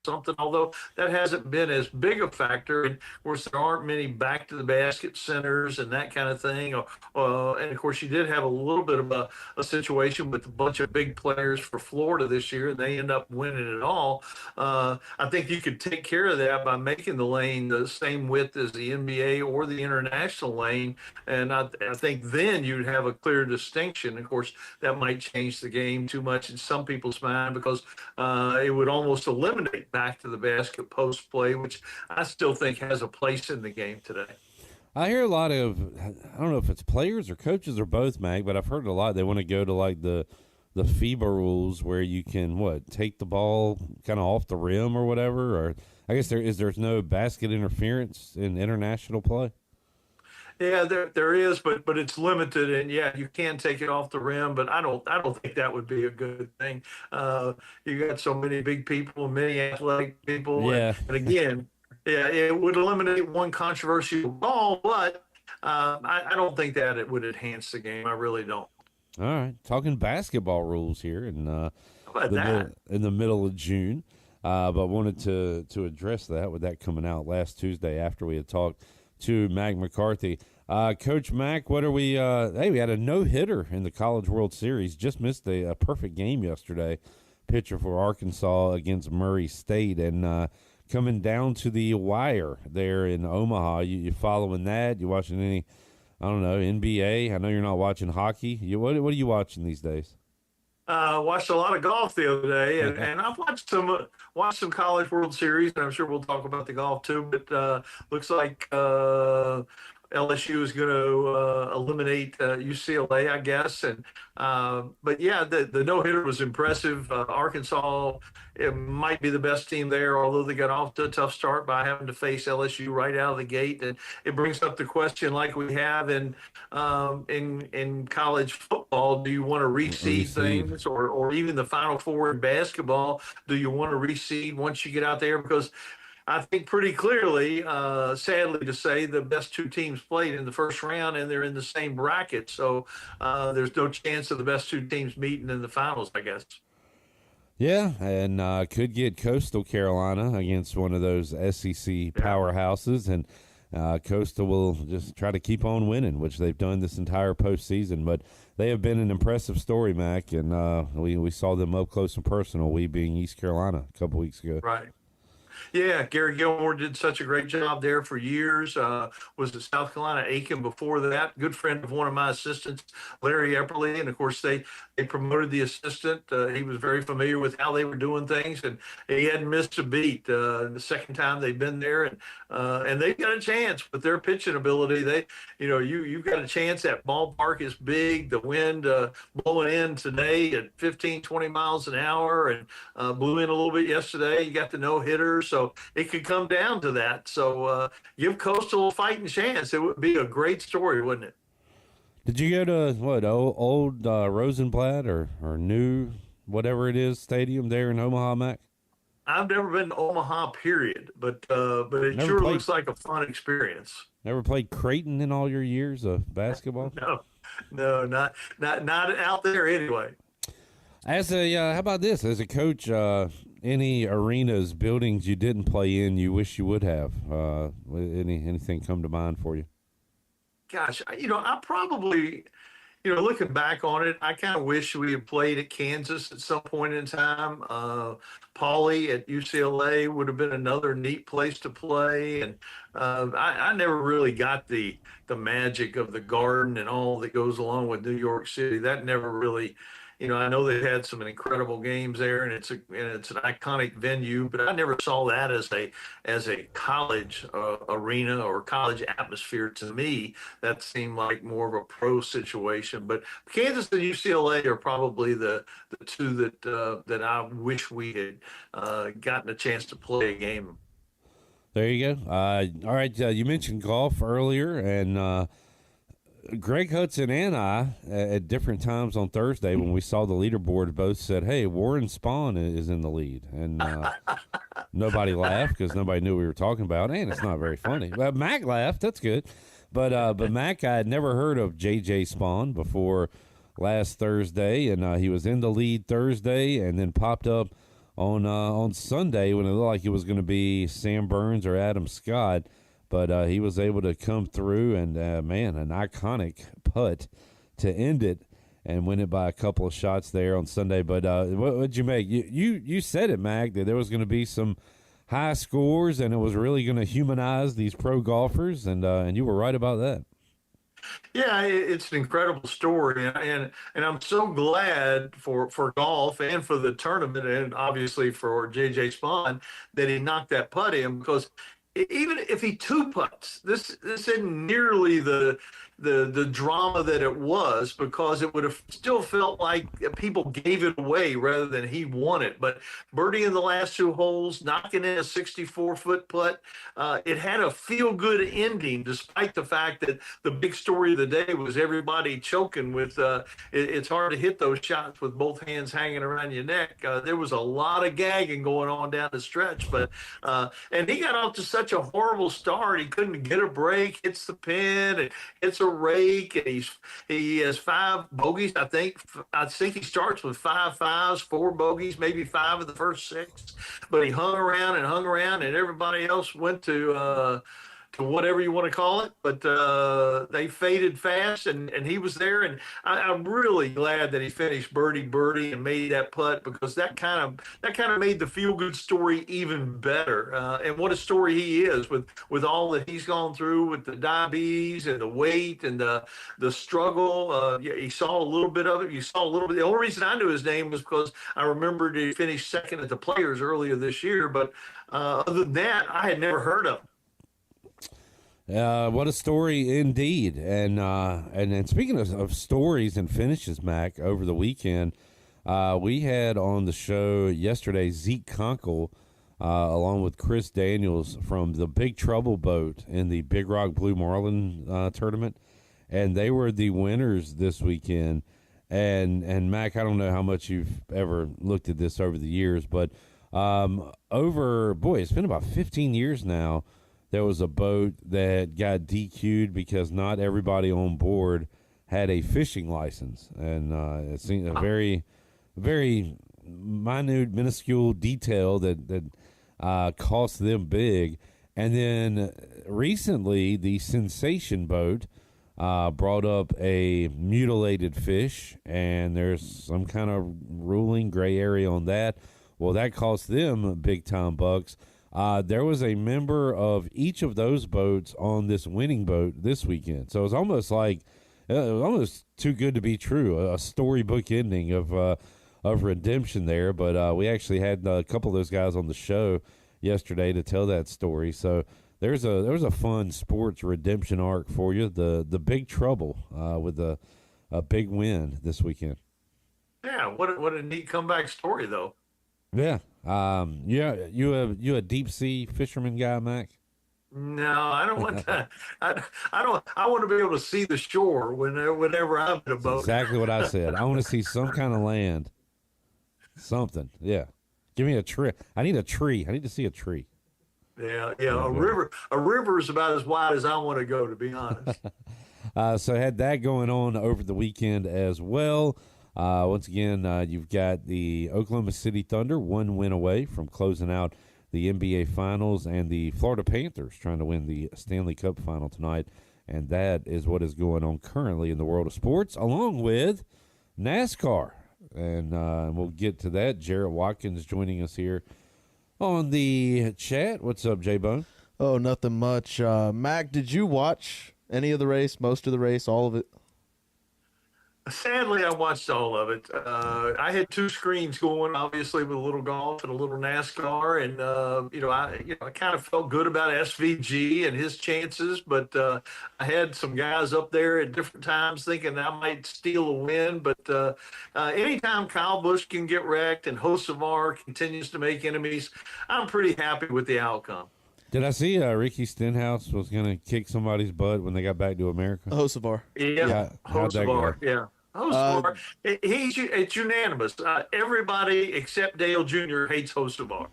something, although that hasn't been as big a factor. And of course, there aren't many back to the basket centers and that kind of thing. And of course, you did have a little bit of a situation with a bunch of big players for Florida this year, and they end up winning it all. I think you could take care of that by making the lane the same width as the NBA or the international lane. And I think then you'd have a clear distinction. Of course, that might change the game too much in some people's mind because it would almost eliminate back to the basket post play, which I still think has a place in the game today. I hear a lot of, I don't know if it's players or coaches or both, Mac, but I've heard a lot. They want to go to like the FIBA rules where you can take the ball kind of off the rim or whatever. Or I guess there's no basket interference in international play. Yeah, there is, but it's limited, and yeah, you can take it off the rim, but I don't think that would be a good thing. You got so many big people, many athletic people, Yeah. and again, yeah, it would eliminate one controversial ball, but I don't think that it would enhance the game. I really don't. All right, talking basketball rules here in How about that? in the middle of June, but wanted to address that with that coming out last Tuesday after we had talked to Mack McCarthy. Coach Mack, what are we? Hey, we had a no hitter in the College World Series. Just missed a perfect game yesterday. Pitcher for Arkansas against Murray State, and coming down to the wire there in Omaha. You following that? You watching any? I don't know, NBA. I know you're not watching hockey. What are you watching these days? Watched a lot of golf the other day, and I've watched some College World Series, and I'm sure we'll talk about the golf too. But looks like LSU is going to eliminate UCLA, I guess. And but yeah, the no hitter was impressive. Arkansas, it might be the best team there, although they got off to a tough start by having to face LSU right out of the gate. And it brings up the question, like we have in college football: do you want to reseed things, or even the Final Four in basketball? Do you want to reseed once you get out there? Because I think pretty clearly, sadly to say, the best two teams played in the first round, and they're in the same bracket. So there's no chance of the best two teams meeting in the finals, I guess. Yeah, and could get Coastal Carolina against one of those SEC powerhouses, and Coastal will just try to keep on winning, which they've done this entire postseason. But they have been an impressive story, Mac, and we saw them up close and personal, we being East Carolina a couple weeks ago. Right. Yeah, Gary Gilmore did such a great job there for years. Was at South Carolina Aiken before that. Good friend of one of my assistants, Larry Epperly, and of course they promoted the assistant. He was very familiar with how they were doing things, and he hadn't missed a beat the second time they've been there. And they've got a chance with their pitching ability. You've got a chance. That ballpark is big. The wind blowing in today at 15, 20 miles an hour, and blew in a little bit yesterday. You got the no hitter. So it could come down to that. So give Coastal a fighting chance. It would be a great story, wouldn't it? Did you go to old Rosenblatt or new whatever it is stadium there in Omaha, Mac? I've never been to Omaha, period, but it sure looks like a fun experience. Never played Creighton in all your years of basketball? No, not out there anyway. As a how about this? As a coach, any arenas, buildings you didn't play in, you wish you would have? Anything come to mind for you? Gosh, I probably, looking back on it, I kind of wish we had played at Kansas at some point in time. Pauley at UCLA would have been another neat place to play, and I never really got the magic of the Garden and all that goes along with New York City. That never really. I know they had some incredible games there, and it's an iconic venue, but I never saw that as a college arena or college atmosphere. To me, that seemed like more of a pro situation. But Kansas and UCLA are probably the two that I wish we had gotten a chance to play a game. There you go. All right, you mentioned golf earlier, and Greg Hudson and I, at different times on Thursday when we saw the leaderboard, both said, hey, Warren Spahn is in the lead. And nobody laughed because nobody knew what we were talking about, and it's not very funny. But Mac laughed. That's good. But Mac, I had never heard of J.J. Spahn before last Thursday, and he was in the lead Thursday and then popped up on Sunday when it looked like it was going to be Sam Burns or Adam Scott, but he was able to come through and man, an iconic putt to end it and win it by a couple of shots there on Sunday. But what'd you make? You said it, Mac, that there was going to be some high scores and it was really going to humanize these pro golfers, and you were right about that. Yeah, it's an incredible story, and I'm so glad for golf and for the tournament, and obviously for JJ Spawn that he knocked that putt in because even if he two putts, this isn't nearly the drama that it was because it would have still felt like people gave it away rather than he won it. But birdie in the last two holes, knocking in a 64-foot putt, it had a feel-good ending despite the fact that the big story of the day was everybody choking with it's hard to hit those shots with both hands hanging around your neck. There was a lot of gagging going on down the stretch, but and he got off to such a horrible start. He couldn't get a break, hits the pin, and it's a rake, and he has five bogeys. I think he starts with five fives, four bogeys, maybe five of the first six. But he hung around, and everybody else went to whatever you want to call it. But they faded fast, and he was there. And I'm really glad that he finished birdie and made that putt because that kind of made the feel good story even better. And what a story he is with all that he's gone through with the diabetes and the weight and the struggle. Yeah, he saw a little bit of it. You saw a little bit. The only reason I knew his name was because I remembered he finished second at the Players earlier this year. But other than that, I had never heard of him. What a story indeed. And speaking of stories and finishes, Mac, over the weekend, we had on the show yesterday Zeke Conkle along with Chris Daniels from the Big Trouble boat in the Big Rock Blue Marlin tournament. And they were the winners this weekend. And Mac, I don't know how much you've ever looked at this over the years, but it's been about 15 years now. There was a boat that got DQ'd because not everybody on board had a fishing license. And it seemed a very, very minute, minuscule detail that cost them big. And then recently, the Sensation boat brought up a mutilated fish, and there's some kind of ruling gray area on that. Well, that cost them big-time bucks. There was a member of each of those boats on this winning boat this weekend. So it was almost like it was almost too good to be true, a storybook ending of redemption there. But we actually had a couple of those guys on the show yesterday to tell that story. So there's a fun sports redemption arc for you. The Big Trouble with a big win this weekend. Yeah, what a neat comeback story though. Yeah. You a deep sea fisherman guy, Mac? No, I don't want that. I don't. I want to be able to see the shore whenever I'm in a boat. Exactly what I said. I want to see some kind of land. Something. Yeah. Give me a tree. I need a tree. I need to see a tree. Yeah. A river is about as wide as I want to go, to be honest. So I had that going on over the weekend as well. Once again, you've got the Oklahoma City Thunder 1 win away from closing out the NBA Finals, and the Florida Panthers trying to win the Stanley Cup Final tonight. And that is what is going on currently in the world of sports, along with NASCAR. And we'll get to that. Jarrett Watkins joining us here on the chat. What's up, J-Bone? Oh, nothing much. Mac, did you watch any of the race, most of the race, all of it? Sadly, I watched all of it. I had two screens going, obviously, with a little golf and a little NASCAR, and I kind of felt good about SVG and his chances, but I had some guys up there at different times thinking I might steal a win. But anytime Kyle Busch can get wrecked and Hocevar continues to make enemies, I'm pretty happy with the outcome. Did I see Ricky Stenhouse was going to kick somebody's butt when they got back to America? Hocevar. Yeah, how'd that Hocevar. go? Yeah. Hocevar, it's unanimous. Everybody except Dale Jr. hates Hocevar.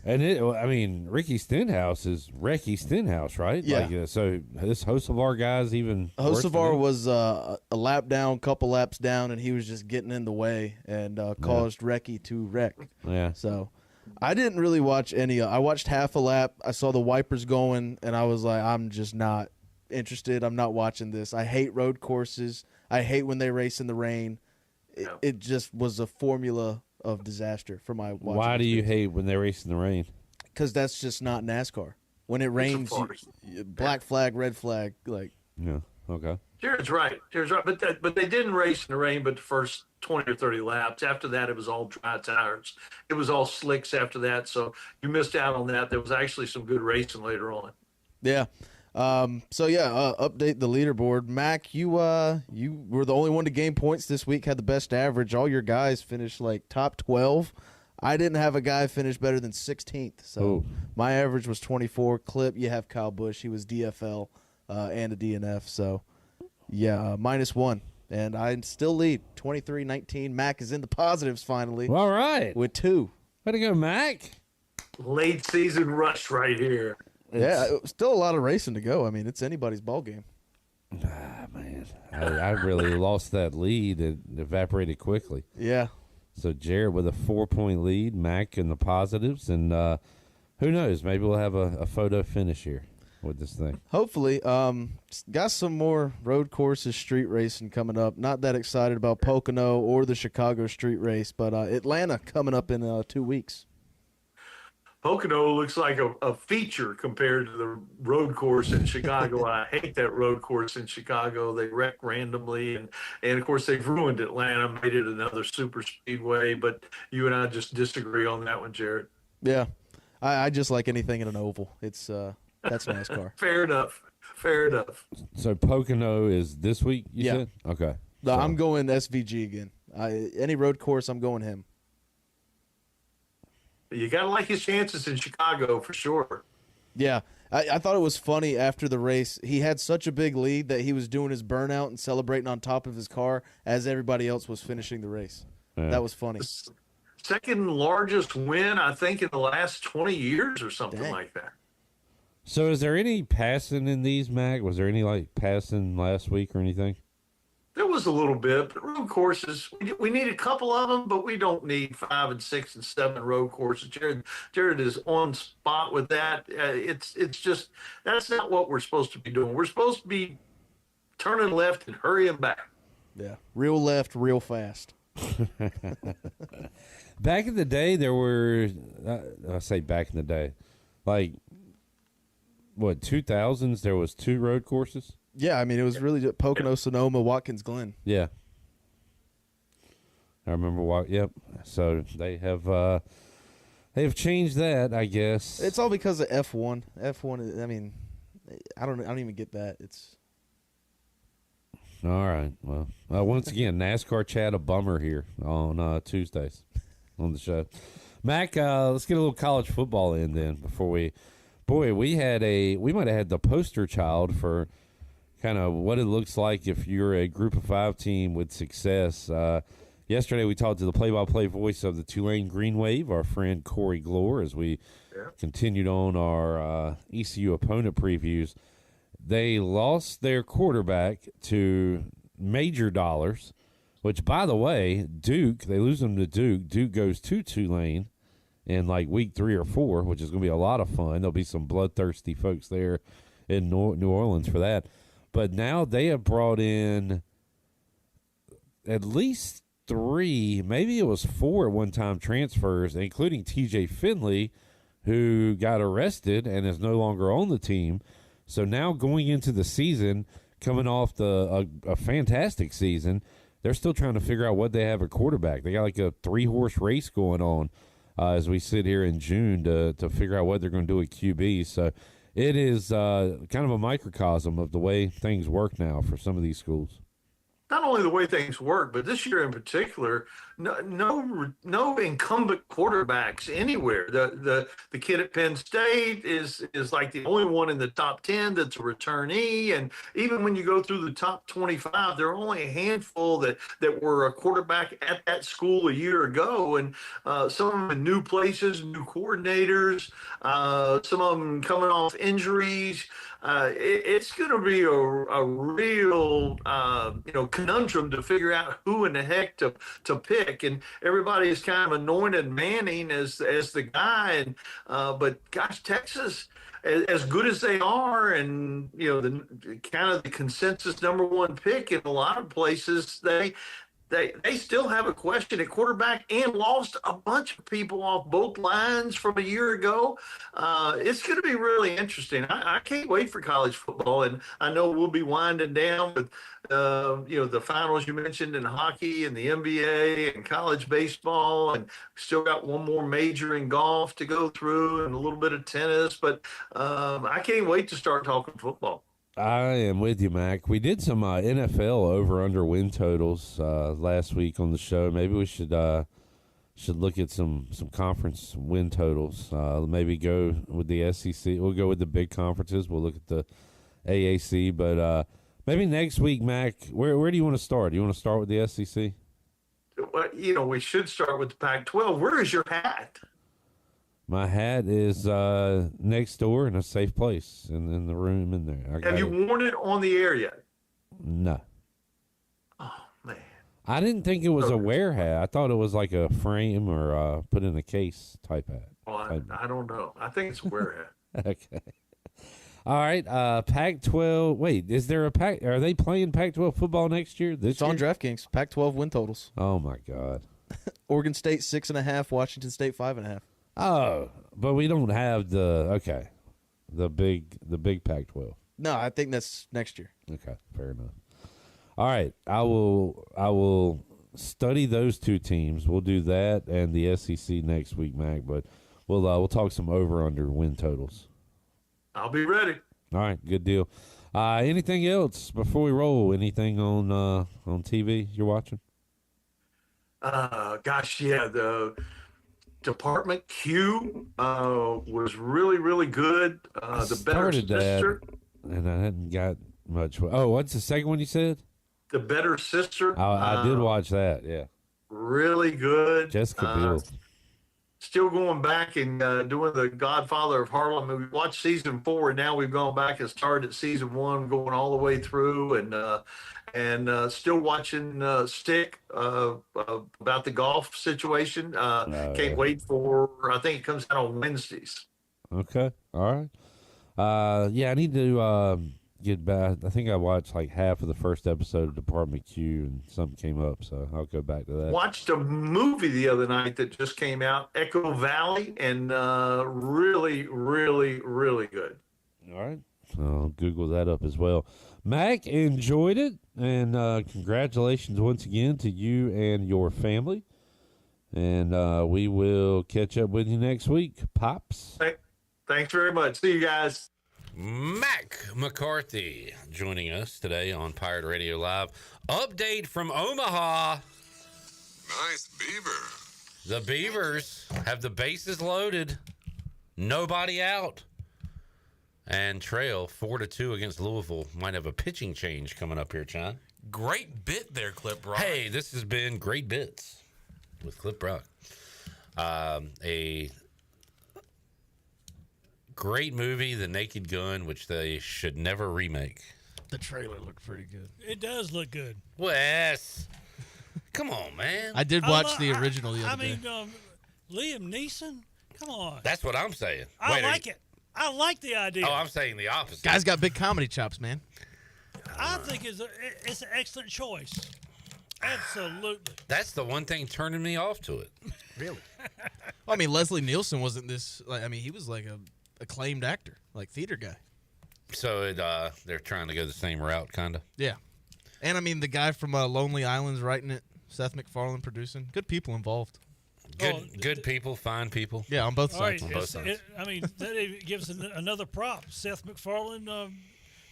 And Ricky Stenhouse is Recky Stenhouse, right? Yeah. Like, so this Hocevar guy's even worse than Hocevar him? was a lap down, couple laps down, and he was just getting in the way and caused Recky to wreck. Yeah. So I didn't really watch any. I watched half a lap. I saw the wipers going, and I was like, I'm just not interested. I'm not watching this. I hate road courses. I hate when they race in the rain. It just was a formula of disaster for my watching. Why do you hate when they race in the rain? Because that's just not NASCAR. When it rains, black flag, red flag, like. Yeah. Okay. Jared's right. But they didn't race in the rain but the first 20 or 30 laps. After that, it was all dry tires. It was all slicks after that. So you missed out on that. There was actually some good racing later on. Yeah. Update the leaderboard. Mac, you were the only one to gain points this week, had the best average. All your guys finished like top 12. I didn't have a guy finish better than 16th. So my average was 24. Clip, you have Kyle Busch. He was DFL and a DNF. So, -1. And I still lead 23-19. Mac is in the positives finally. All right. With 2. Way to go, Mac. Late season rush right here. Yeah, still a lot of racing to go. I mean, it's anybody's ball game. Man, I really lost that lead. It evaporated quickly. Yeah. So Jared with a 4-point lead, Mac in the positives, and who knows? Maybe we'll have a photo finish here with this thing. Hopefully. Got some more road courses, street racing coming up. Not that excited about Pocono or the Chicago street race, but Atlanta coming up in 2 weeks. Pocono looks like a feature compared to the road course in Chicago. I hate that road course in Chicago. They wreck randomly, and of course they've ruined Atlanta, made it another super speedway. But you and I just disagree on that one, Jared. Yeah, I just like anything in an oval. It's that's NASCAR. Fair enough. So Pocono is this week, you said? Okay. No, So- I'm going SVG again. Any road course, I'm going him. You got to like his chances in Chicago for sure. Yeah, I thought it was funny after the race. He had such a big lead that he was doing his burnout and celebrating on top of his car as everybody else was finishing the race. Yeah. That was funny. Second largest win, I think, in the last 20 years or something Dang. like that. So is there any passing in these, Mac? Was there any passing last week or anything? There was a little bit, but road courses, we need a couple of them, but we don't need 5 and 6 and 7 road courses. Jared is on spot with that. It's just, that's not what we're supposed to be doing. We're supposed to be turning left and hurrying back. Yeah, real left, real fast. Back in the day, there were, I say back in the day, like, 2000s, there was 2 road courses? Yeah, I mean, it was really Pocono, Sonoma, Watkins Glen. Yeah. I remember yep. So they have changed that, I guess. It's all because of F1. F1, I mean, I don't even get that. It's All right. Well, once again, NASCAR chat, a bummer here on Tuesdays on the show. Mac, let's get a little college football in then before we might have had the poster child for kind of what it looks like if you're a group of 5 team with success. Yesterday we talked to the play-by-play voice of the Tulane Green Wave, our friend Corey Glore, as we continued on our ECU opponent previews. They lost their quarterback to Major Dollars, which, by the way, Duke, they lose them to Duke. Duke goes to Tulane in like week 3 or 4, which is going to be a lot of fun. There'll be some bloodthirsty folks there in New Orleans for that. But now they have brought in at least 3, maybe it was 4 at one time transfers, including TJ Finley, who got arrested and is no longer on the team. So now going into the season, coming off a fantastic season, they're still trying to figure out what they have at quarterback. They got like a 3-horse race going on as we sit here in June to figure out what they're going to do at QB. So it is kind of a microcosm of the way things work now for some of these schools. not only the way things work, but this year in particular, no incumbent quarterbacks anywhere. The kid at Penn State is like the only one in the top 10 that's a returnee, and even when you go through the top 25, there are only a handful that were a quarterback at that school a year ago, and some of them in new places, new coordinators, some of them coming off injuries. It's going to be a real conundrum to figure out who in the heck to pick, and everybody is kind of anointed Manning as the guy, and but gosh, Texas, as good as they are, and the kind of the consensus number one pick in a lot of places, they still have a question at quarterback and lost a bunch of people off both lines from a year ago. It's going to be really interesting. I can't wait for college football, and I know we'll be winding down with the finals you mentioned in hockey and the NBA and college baseball, and still got one more major in golf to go through and a little bit of tennis. But I can't wait to start talking football. I am with you, Mac. We did some NFL over/under win totals last week on the show. Maybe we should look at some conference win totals. Maybe go with the SEC. We'll go with the big conferences. We'll look at the AAC, but maybe next week, Mac. Where do you want to start? Do you want to start with the SEC? Well, we should start with the Pac-12. Where is your hat? My hat is next door in a safe place in the room in there. Have you worn it on the air yet? No. Oh, man. I didn't think it was a wear hat. I thought it was like a frame or put in a case type hat. Well, I don't know. I think it's a wear hat. Okay. All right. Pac-12. Wait, is there a Pac? Are they playing Pac-12 football next year? It's on DraftKings. Pac-12 win totals. Oh my God. Oregon State 6.5. Washington State 5.5. Oh, but we don't have the big Pac-12. No, I think that's next year. Okay, fair enough. All right, I will study those two teams. We'll do that and the SEC next week, Mac. But we'll talk some over/under win totals. I'll be ready. All right, good deal. Anything else before we roll? Anything on TV you're watching? Gosh, yeah, the Department Q was really, really good. The Better Sister. And I hadn't got much. Oh, what's the second one you said? The Better Sister. I did watch that, yeah. Really good. Jessica Biel. Still going back and doing the Godfather of Harlem. We watched season 4, and now we've gone back and started at season 1, going all the way through, and still watching Stick about the golf situation. Can't wait for. I think it comes out on Wednesdays. Okay, all right. Yeah, I need to get back. I think I watched like half of the first episode of Department Q, and something came up, so I'll go back to that. Watched a movie the other night that just came out, Echo Valley, and really, really, really good. All right, I'll Google that up as well. Mac, enjoyed it, and congratulations once again to you and your family. And we will catch up with you next week, Pops. Thanks very much. See you guys. Mack McCarthy joining us today on Pirate Radio Live. Update from Omaha. Nice beaver. The Beavers have the bases loaded. Nobody out. And trail 4-2 against Louisville. Might have a pitching change coming up here, John. Great bit there, Clip Rock. Hey, this has been Great Bits with Clip Rock. A great movie, The Naked Gun, which they should never remake. The trailer looked pretty good. It does look good. Wes, come on, man. I did watch the original the other day. Liam Neeson? Come on. That's what I'm saying. I like it. I like the idea. Oh, I'm saying the opposite. Guy's got big comedy chops, man. I think it's an excellent choice. Absolutely. That's the one thing turning me off to it. Really? Well, I mean, Leslie Nielsen wasn't this. He was like a acclaimed actor, like theater guy. So they're trying to go the same route, kind of. Yeah, and I mean the guy from Lonely Island's writing it. Seth MacFarlane producing. Good people involved. Good people, fine people. Yeah, on both sides. Right. On both sides. That even gives another prop. Seth MacFarlane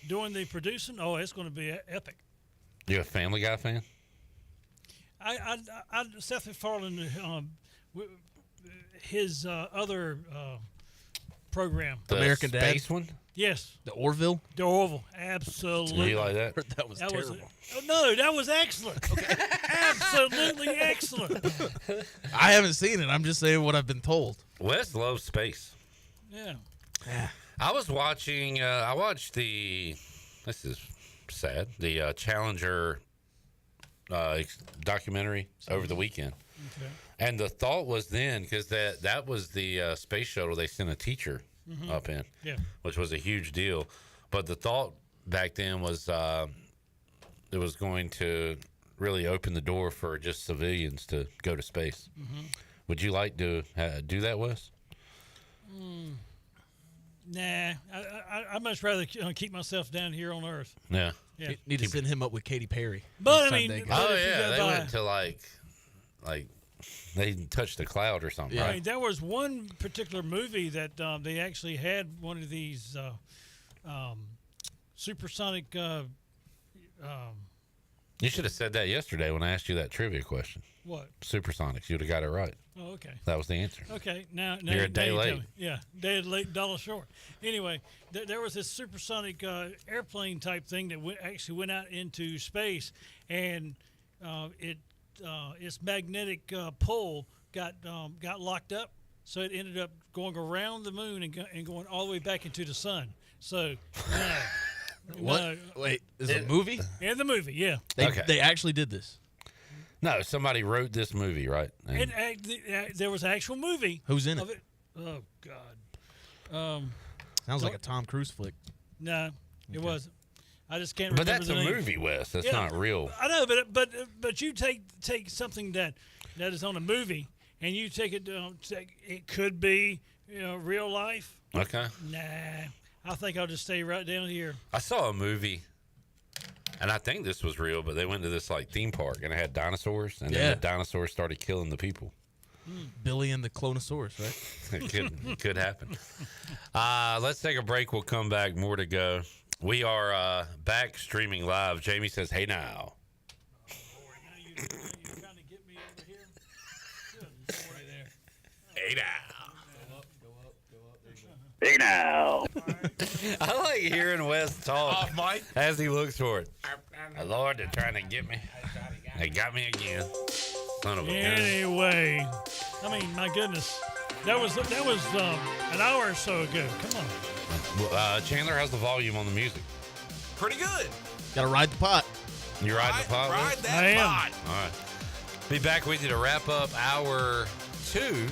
doing the producing. Oh, it's going to be epic. You a Family Guy fan? Seth MacFarlane, his other program. The American Dad? Space one? Yes, The Orville. the Orville. Absolutely. You like that? That was terrible. No, that was excellent. Absolutely excellent. I haven't seen it. I'm just saying what I've been told. Wes loves space. Yeah. I was watching. I watched the. This is sad. The Challenger documentary over the weekend, Okay. and the thought was then because that was the space shuttle they sent a teacher up in, Yeah. which was a huge deal. But the thought back then was it was going to really open the door for just civilians to go to space. Would you like to do that, Wes? Nah, I'd much rather keep myself down here on Earth. Yeah. Yeah. Need to send him up with Katy Perry. But next I time mean, they go. But Oh if you yeah, go they by- went to like they touched the cloud or something, Yeah. I right? mean, there was one particular movie that they actually had one of these supersonic. You should have said that yesterday when I asked you that trivia question. What? Supersonics. You'd have got it right. Oh, okay. That was the answer. Okay, now You're a day you tell late. me. Yeah, day late, dollar short. Anyway, there was this supersonic airplane type thing that actually went out into space, and its magnetic pull got locked up, so it ended up going around the moon and going all the way back into the sun. So no, What? no, Wait, is it a movie? in the movie, yeah. Okay. They actually did this. No, somebody wrote this movie, right? And there was an actual movie. Who's in of it? it. Oh God. Sounds like a Tom Cruise flick. No, it wasn't. I just can't but remember that's the a name. movie, Wes. That's Yeah. not real. I know, but you take something that is on a movie and you take it. It could be real life. Okay. Nah, I think I'll just stay right down here. I saw a movie, and I think this was real, but they went to this like theme park and it had dinosaurs, and Yeah. then the dinosaurs started killing the people. Billy and the Clonosaurus, right? It could happen. Let's take a break. We'll come back. More to go. We are back streaming live. Jamie says, "Hey now." You're trying to get me over here. Good Lord, there. Hey now. Hey now. I like hearing Wes talk Off mic. as he looks for it. Lord, they're trying to get me. They got me again. Son of a gun. Anyway, I mean, my goodness, that was an hour or so ago. Come on. Chandler has the volume on the music. Pretty good. Got to ride the pot. You riding the pot? Ride Wes? that I am. pot. All right. Be back with you to wrap up hour 2.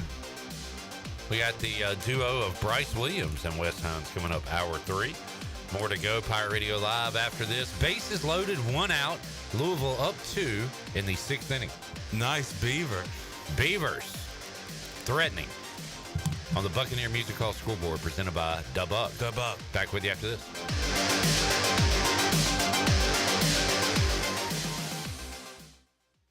We got the duo of Bryce Williams and Wes Hines coming up hour 3. More to go. Pirate Radio Live after this. Bases loaded, 1 out. Louisville up 2 in the 6th inning. Nice beaver. Beavers threatening on the Buccaneer Music Hall scoreboard presented by Dub Up. Dub up. Back with you after this.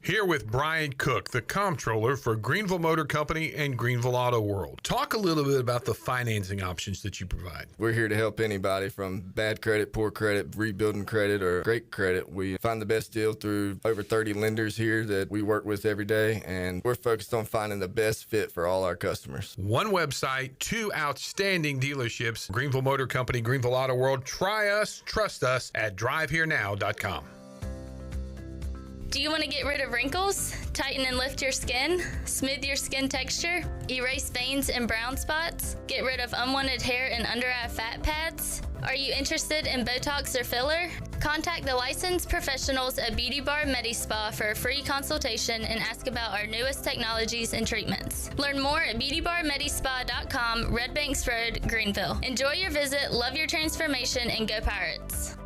Here with Brian Cook, the comptroller for Greenville Motor Company and Greenville Auto World. Talk a little bit about the financing options that you provide. We're here to help anybody from bad credit, poor credit, rebuilding credit, or great credit. We find the best deal through over 30 lenders here that we work with every day, and we're focused on finding the best fit for all our customers. One website, 2 outstanding dealerships, Greenville Motor Company, Greenville Auto World. Try us, trust us at driveherenow.com. Do you want to get rid of wrinkles, tighten and lift your skin, smooth your skin texture, erase veins and brown spots, get rid of unwanted hair and under-eye fat pads? Are you interested in Botox or filler? Contact the licensed professionals at Beauty Bar MediSpa for a free consultation and ask about our newest technologies and treatments. Learn more at beautybarmedispa.com, Red Banks Road, Greenville. Enjoy your visit, love your transformation, and go Pirates.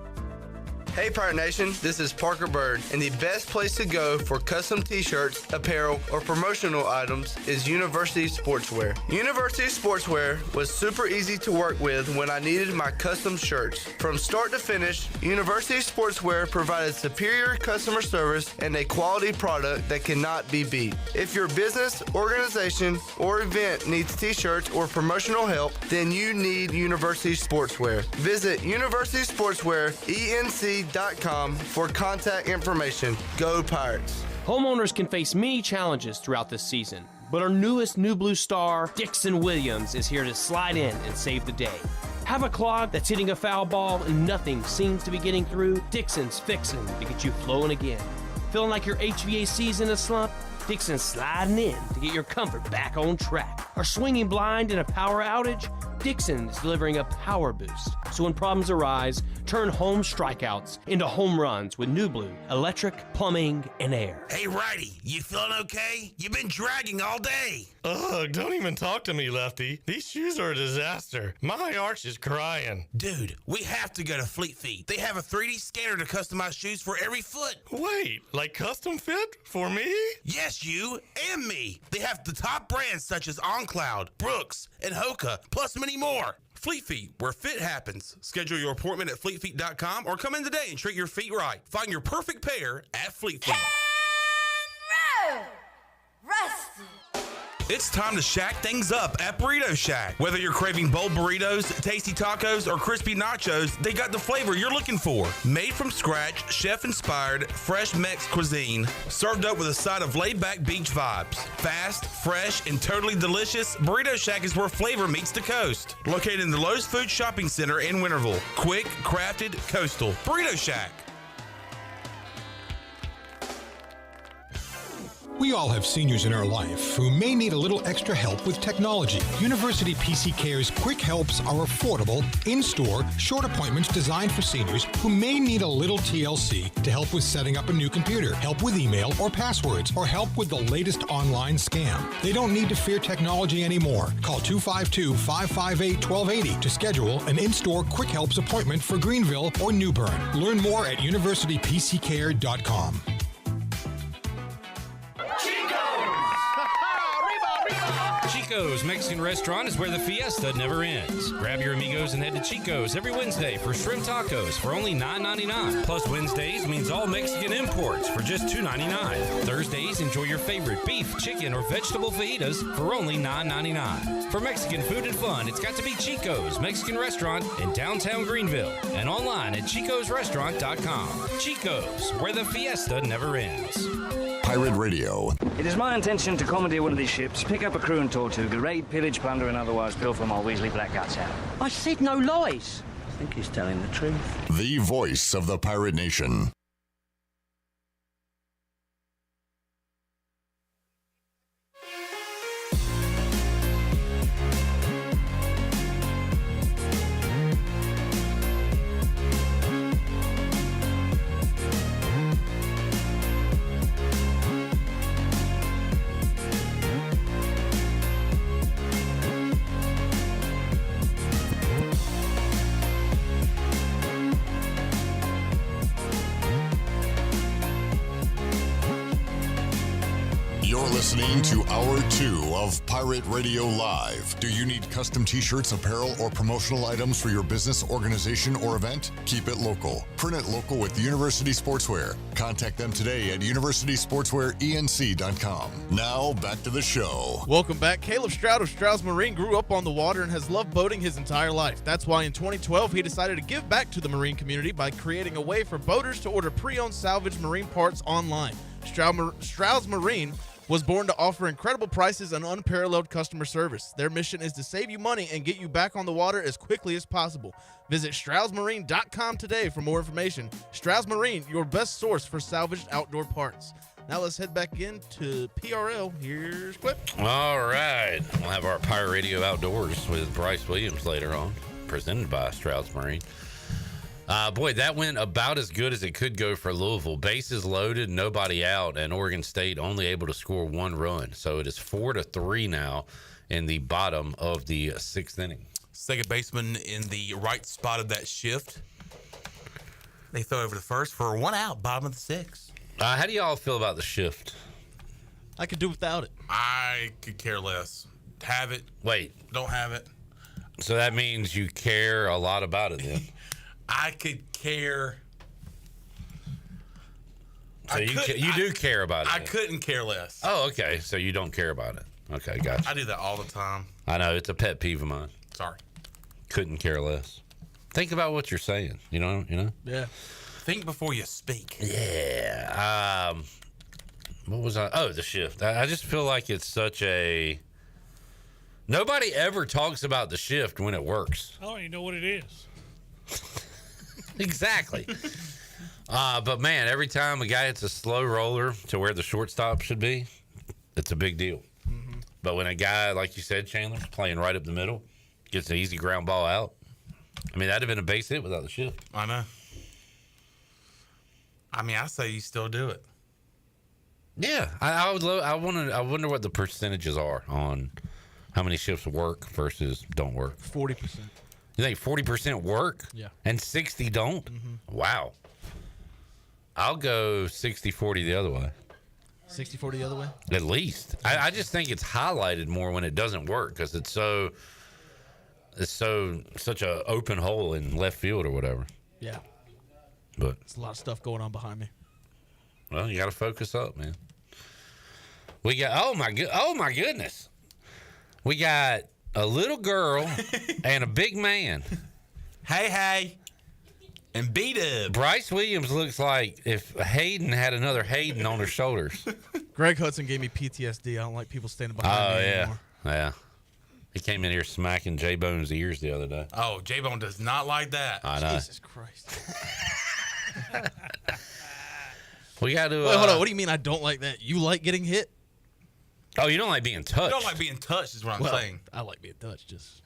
Hey Pirate Nation, this is Parker Bird, and the best place to go for custom t-shirts, apparel, or promotional items is University Sportswear. University Sportswear was super easy to work with when I needed my custom shirts. From start to finish, University Sportswear provided superior customer service and a quality product that cannot be beat. If your business, organization, or event needs t-shirts or promotional help, then you need University Sportswear. Visit University Sportswear, ENC fleetfeet.com for contact information. Go Pirates. Homeowners can face many challenges throughout this season, but our newest New Blue star, Dixon Williams, is here to slide in and save the day. Have a clog that's hitting a foul ball and nothing seems to be getting through? Dixon's fixing to get you flowing again. Feeling like your HVAC's in a slump? Dixon's sliding in to get your comfort back on track. Are swinging blind in a power outage? Dixon is delivering a power boost. So when problems arise, turn home strikeouts into home runs with New Blue electric, plumbing, and air. Hey, Righty, you feeling okay? You've been dragging all day. Ugh, don't even talk to me, Lefty. These shoes are a disaster. My arch is crying. Dude, we have to go to Fleet Feet. They have a 3D scanner to customize shoes for every foot. Wait, like custom fit? For me? Yes, you and me. They have the top brands such as OnCloud, Brooks, and Hoka, plus many more. Fleet Feet, where fit happens. Schedule your appointment at fleetfeet.com or come in today and treat your feet right. Find your perfect pair at Fleet Feet. Rusty. It's time to shack things up at Burrito Shack. Whether you're craving bold burritos, tasty tacos, or crispy nachos, they got the flavor you're looking for. Made from scratch, chef-inspired, fresh Mex cuisine, served up with a side of laid-back beach vibes. Fast, fresh, and totally delicious, Burrito Shack is where flavor meets the coast. Located in the Lowe's Food Shopping Center in Winterville. Quick, crafted, coastal. Burrito Shack. We all have seniors in our life who may need a little extra help with technology. University PC Care's Quick Helps are affordable, in-store, short appointments designed for seniors who may need a little TLC to help with setting up a new computer, help with email or passwords, or help with the latest online scam. They don't need to fear technology anymore. Call 252-558-1280 to schedule an in-store Quick Helps appointment for Greenville or New Bern. Learn more at universitypccare.com. Chico's Mexican Restaurant is where the fiesta never ends. Grab your amigos and head to Chico's every Wednesday for shrimp tacos for only $9.99. Plus Wednesdays means all Mexican imports for just $2.99. Thursdays, enjoy your favorite beef, chicken, or vegetable fajitas for only $9.99. For Mexican food and fun, it's got to be Chico's Mexican Restaurant in downtown Greenville and online at chicosrestaurant.com. Chico's, where the fiesta never ends. Pirate Radio. It is my intention to commandeer one of these ships, pick up a crew and Tortuga, raid, pillage, plunder, and otherwise pilfer my Weasley blackguts out. I said no lies. I think he's telling the truth. The voice of the Pirate Nation. You're listening to Hour 2 of Pirate Radio Live. Do you need custom t-shirts, apparel, or promotional items for your business, organization, or event? Keep it local. Print it local with University Sportswear. Contact them today at universitysportswearenc.com. Now, back to the show. Welcome back. Caleb Stroud of Stroud's Marine grew up on the water and has loved boating his entire life. That's why in 2012, he decided to give back to the marine community by creating a way for boaters to order pre-owned salvage marine parts online. Stroud's Marine was born to offer incredible prices and unparalleled customer service. Their mission is to save you money and get you back on the water as quickly as possible. Visit StroudsMarine.com today for more information. Stroud's Marine, your best source for salvaged outdoor parts. Now let's head back into PRL. Here's Clip. All right. We'll have our Pirate Radio Outdoors with Bryce Williams later on, presented by Stroud's Marine. Boy, that went about as good as it could go for Louisville. Bases loaded, nobody out, and Oregon State only able to score one run. So it is 4-3 now in the bottom of the sixth inning. Second baseman in the right spot of that shift. They throw over to first for one out, bottom of the sixth. How do y'all feel about the shift? I could do without it. I could care less. Have it. Wait. Don't have it. So that means you care a lot about it then? I could care. So you do care about it? I couldn't care less. Oh, okay. So you don't care about it. Okay, gotcha. I do that all the time. I know. It's a pet peeve of mine. Sorry. Couldn't care less. Think about what you're saying. You know? Yeah. Think before you speak. Yeah. What was I? Oh, the shift. I just feel like it's such a. Nobody ever talks about the shift when it works. I don't even know what it is. Exactly. But man, every time a guy hits a slow roller to where the shortstop should be, it's a big deal. Mm-hmm. But when a guy, like you said, Chandler, playing right up the middle, gets an easy ground ball out, I mean, that'd have been a base hit without the shift. I know. I mean, I say you still do it. Yeah, I would love. I wonder what the percentages are on how many shifts work versus don't work. 40%. You think 40% work? Yeah. And 60 don't? Mm-hmm. Wow. I'll go 60-40 the other way. 60-40 the other way? At least. I just think it's highlighted more when it doesn't work because it's such a open hole in left field or whatever. Yeah. But there's a lot of stuff going on behind me. Well, you got to focus up, man. We got oh my goodness. We got a little girl and a big man. Hey. And B-Dub. Bryce Williams looks like if Hayden had another Hayden on her shoulders. Greg Hudson gave me PTSD. I don't like people standing behind me anymore. Yeah. He came in here smacking J-Bone's ears the other day. Oh, J-Bone does not like that. I know. Jesus Christ. We got to. Wait, hold on. What do you mean I don't like that? You like getting hit? Oh, you don't like being touched. You don't like being touched is what I'm saying. I like being touched. Just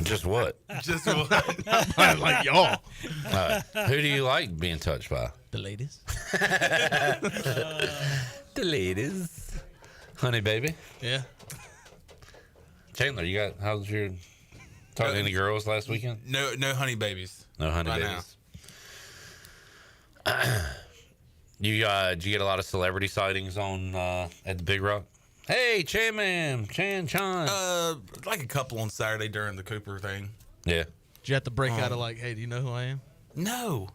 Just what? Just what? Not like y'all. Who do you like being touched by? The ladies. The ladies. Honey baby. Yeah. Chandler, how's your talking to any girls last weekend? No honey babies. No honey Right babies. Did you get a lot of celebrity sightings on at the Big Rock? Hey, Chan, like a couple on Saturday during the Cooper thing. Yeah. Did you have to break out of like, hey, do you know who I am? No.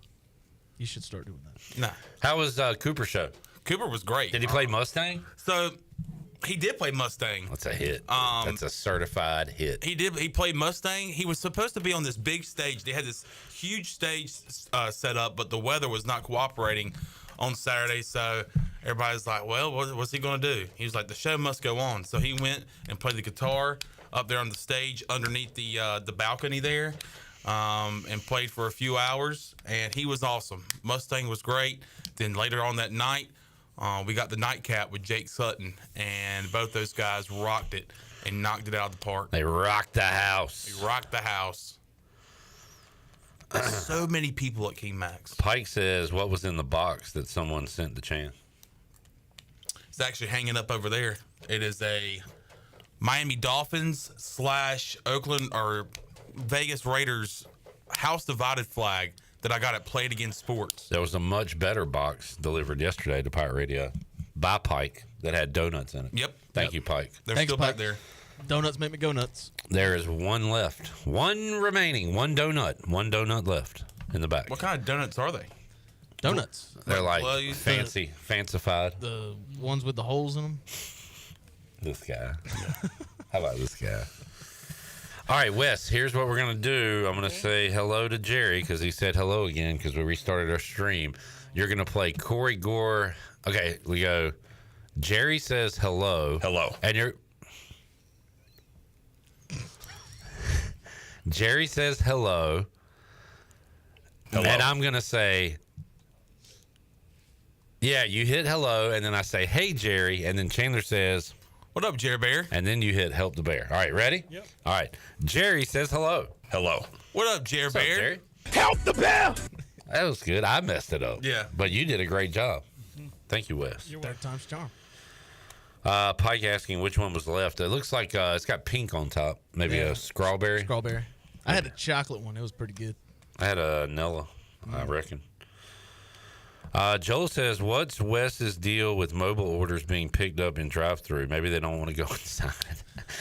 You should start doing that. No. How was Cooper's show? Cooper was great. Did he play Mustang? So he did play Mustang. That's a hit. That's a certified hit. He did. He played Mustang. He was supposed to be on this big stage. They had this huge stage set up, but the weather was not cooperating on Saturday. So everybody's like, well, what's he going to do? He was like, the show must go on. So he went and played the guitar up there on the stage underneath the balcony there and played for a few hours. And he was awesome. Mustang was great. Then later on that night, we got the nightcap with Jake Sutton, and both those guys rocked it and knocked it out of the park. They rocked the house. They rocked the house. So many people at King Max. Pike says, what was in the box that someone sent to Chan? It's actually hanging up over there. It is a Miami Dolphins / Oakland or Vegas Raiders house divided flag that I got at Played Again Sports. There was a much better box delivered yesterday to Pirate Radio by Pike that had donuts in it. Yep. Thank you, Pike. They're Thanks, still Pike. back there. Donuts make me go nuts. There is one left. One remaining. One donut left in the back. What kind of donuts are they? Donuts. They're like Well, you fancy, fancified. The ones with the holes in them. This guy. How about this guy? All right, Wes, here's what we're going to do. I'm going to say hello to Jerry because he said hello again because we restarted our stream. You're going to play Corey Gore. Okay, we go. Jerry says hello. Hello. And you're. Jerry says hello. Hello. And I'm going to say, yeah, you hit hello. And then I say, hey, Jerry. And then Chandler says, what up, Jerry Bear? And then you hit help the bear. All right, ready? Yep. All right. Jerry says hello. Hello. What up, Jerry What's up, Bear? Jerry? Help the bear. That was good. I messed it up. Yeah. But you did a great job. Thank you, Wes. Third time's charm. Pike asking which one was left. It looks like it's got pink on top. Maybe a strawberry. Strawberry. I had a chocolate one. It was pretty good. I had a Nella, I reckon. Joel says, what's Wes's deal with mobile orders being picked up in drive-thru? Maybe they don't want to go inside.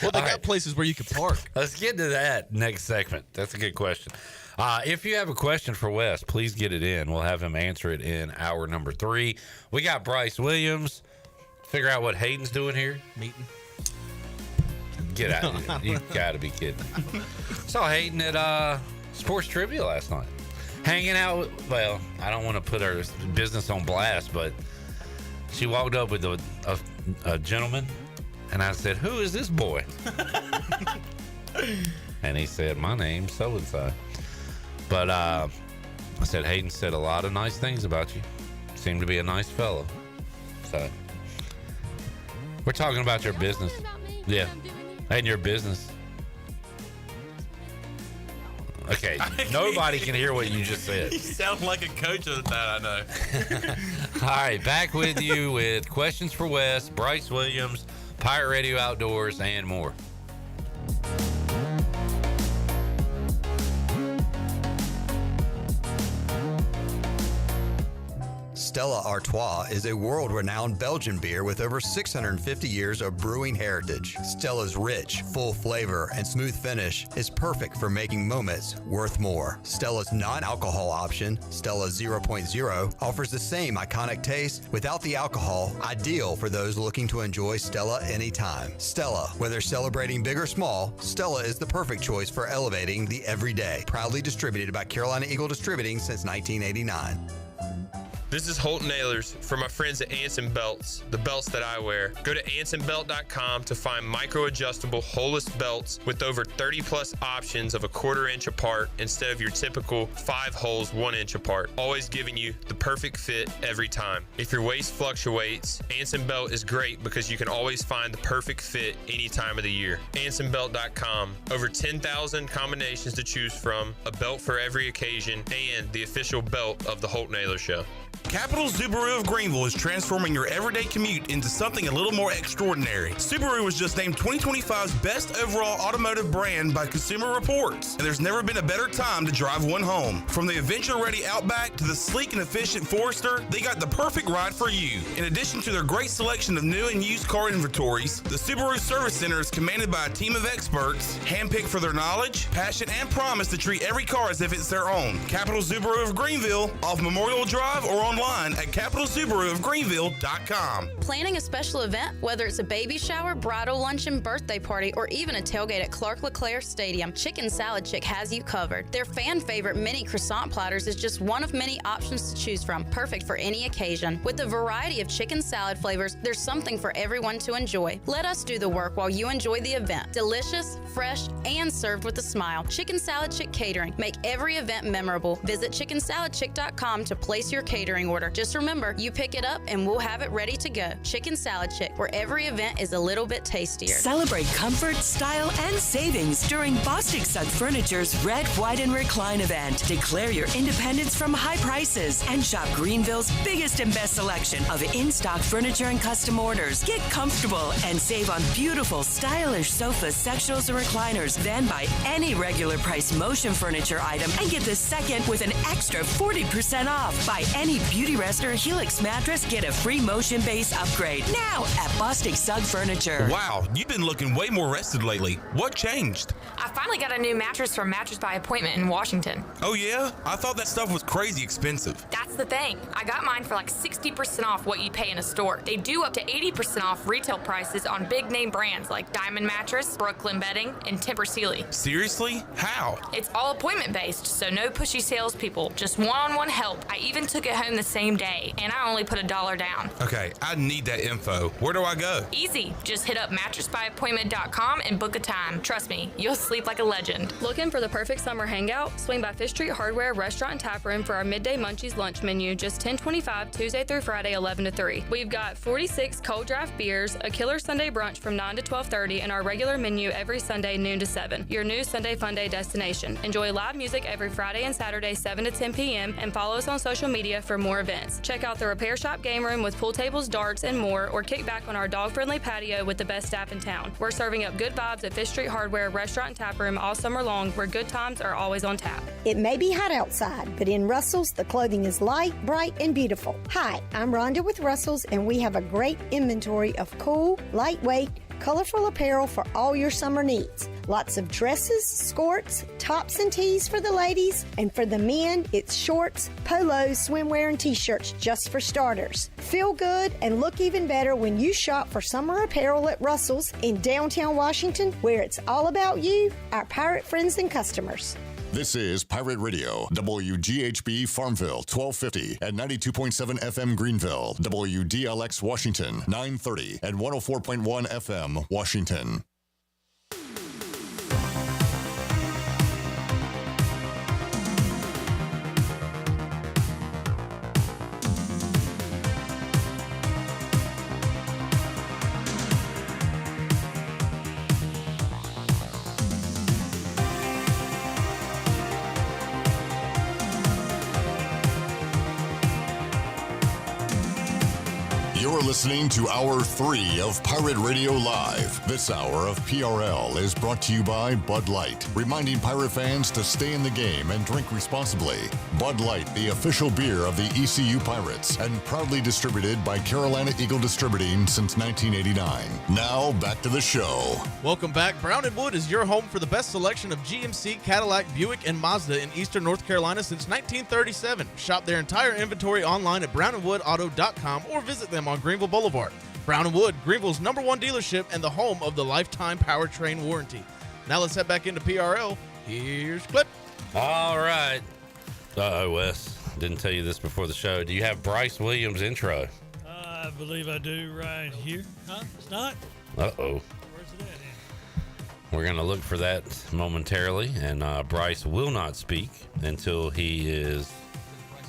Well, they got places where you can park. Let's get to that next segment. That's a good question. If you have a question for Wes, please get it in. We'll have him answer it in hour number 3. We got Bryce Williams. Figure out what Hayden's doing here. Meeting. Get out of here. You got to be kidding. Saw Hayden at Sports Trivia last night. hanging out. Well, I don't want to put her business on blast, but she walked up with a gentleman, and I said, "Who is this boy?" And he said, "My name's so-and-so." But I said, "Hayden said a lot of nice things about you. Seemed to be a nice fellow." So we're talking about your business. Yeah. And your business. Okay. Nobody can hear what you just said. You sound like a coach of that, I know. All right. Back with you with Questions for Wes, Bryce Williams, Pirate Radio Outdoors, and more. Stella Artois is a world-renowned Belgian beer with over 650 years of brewing heritage. Stella's rich, full flavor and smooth finish is perfect for making moments worth more. Stella's non-alcohol option, Stella 0.0, offers the same iconic taste without the alcohol, ideal for those looking to enjoy Stella anytime. Stella, whether celebrating big or small, Stella is the perfect choice for elevating the everyday. Proudly distributed by Carolina Eagle Distributing since 1989. This is Holt Nailers for my friends at Anson Belts, the belts that I wear. Go to ansonbelt.com to find micro-adjustable holeless belts with over 30 plus options of a 1/4 inch apart instead of your typical 5 holes 1 inch apart, always giving you the perfect fit every time. If your waist fluctuates, Anson Belt is great because you can always find the perfect fit any time of the year. ansonbelt.com, over 10,000 combinations to choose from, a belt for every occasion, and the official belt of the Holt Nailers Show. Capital Subaru of Greenville is transforming your everyday commute into something a little more extraordinary. Subaru was just named 2025's best overall automotive brand by Consumer Reports, and there's never been a better time to drive one home. From the adventure-ready Outback to the sleek and efficient Forester, they got the perfect ride for you. In addition to their great selection of new and used car inventories, the Subaru Service Center is commanded by a team of experts, handpicked for their knowledge, passion, and promise to treat every car as if it's their own. Capital Subaru of Greenville, off Memorial Drive or online at capitalsubaruofgreenville.com. Planning a special event, whether it's a baby shower, bridal luncheon, birthday party, or even a tailgate at Clark LeClaire Stadium, Chicken Salad Chick has you covered. Their fan favorite mini croissant platters is just one of many options to choose from, perfect for any occasion. With a variety of chicken salad flavors, there's something for everyone to enjoy. Let us do the work while you enjoy the event. Delicious, fresh, and served with a smile. Chicken Salad Chick Catering. Make every event memorable. Visit chickensaladchick.com to place your catering order. Just remember, you pick it up and we'll have it ready to go. Chicken Salad Chick, where every event is a little bit tastier. Celebrate comfort, style, and savings during Bostic Sugg Furniture's Red, White, and Recline event. Declare your independence from high prices and shop Greenville's biggest and best selection of in-stock furniture and custom orders. Get comfortable and save on beautiful, stylish sofas, sectionals, and recliners. Then buy any regular price motion furniture item and get the second with an extra 40% off. Buy any Beauty Rest or Helix mattress, get a free motion base upgrade now at Bostic Sugg Furniture. Wow, you've been looking way more rested lately. What changed? I finally got a new mattress from Mattress by Appointment in Washington. Oh yeah? I thought that stuff was crazy expensive. That's the thing. I got mine for like 60% off what you pay in a store. They do up to 80% off retail prices on big name brands like Diamond Mattress, Brooklyn Bedding, and Tempur Sealy. Seriously? How? It's all appointment based, so no pushy salespeople, just one-on-one help. I even took it home the same day, and I only put $1 down. Okay, I need that info. Where do I go? Easy. Just hit up mattressbyappointment.com and book a time. Trust me, you'll sleep like a legend. Looking for the perfect summer hangout? Swing by Fish Street Hardware Restaurant and Tap Room for our Midday Munchies lunch menu, just $10.25 Tuesday through Friday, 11 to 3. We've got 46 cold draft beers, a killer Sunday brunch from 9 to 12:30, and our regular menu every Sunday, noon to 7. Your new Sunday Fun Day destination. Enjoy live music every Friday and Saturday, 7 to 10 p.m., and follow us on social media for more events. Check out the Repair Shop game room with pool tables, darts, and more, or kick back on our dog-friendly patio with the best staff in town. We're serving up good vibes at Fish Street Hardware Restaurant and Tap Room all summer long, where good times are always on tap. It may be hot outside, but in Russell's, the clothing is light, bright, and beautiful. Hi, I'm Rhonda with Russell's, and we have a great inventory of cool, lightweight, colorful apparel for all your summer needs. Lots of dresses, skirts, tops and tees for the ladies, and for the men, it's shorts, polos, swimwear, and t-shirts just for starters. Feel good and look even better when you shop for summer apparel at Russell's in downtown Washington, where it's all about you, our pirate friends and customers. This is Pirate Radio, WGHB Farmville, 1250 at 92.7 FM Greenville, WDLX Washington, 930 and 104.1 FM Washington. You're listening to Hour 3 of Pirate Radio Live. This hour of PRL is brought to you by Bud Light, reminding Pirate fans to stay in the game and drink responsibly. Bud Light, the official beer of the ECU Pirates, and proudly distributed by Carolina Eagle Distributing since 1989. Now, back to the show. Welcome back. Brown & Wood is your home for the best selection of GMC, Cadillac, Buick, and Mazda in eastern North Carolina since 1937. Shop their entire inventory online at brownandwoodauto.com or visit them on Greenville Boulevard. Brown & Wood, Greenville's #1 dealership and the home of the lifetime powertrain warranty. Now let's head back into PRL. Here's Clip. All right. Uh-oh, Wes. Didn't tell you this before the show. Do you have Bryce Williams' intro? I believe I do right here. Huh? It's not? Uh-oh. Where's it at? We're going to look for that momentarily, and Bryce will not speak until he is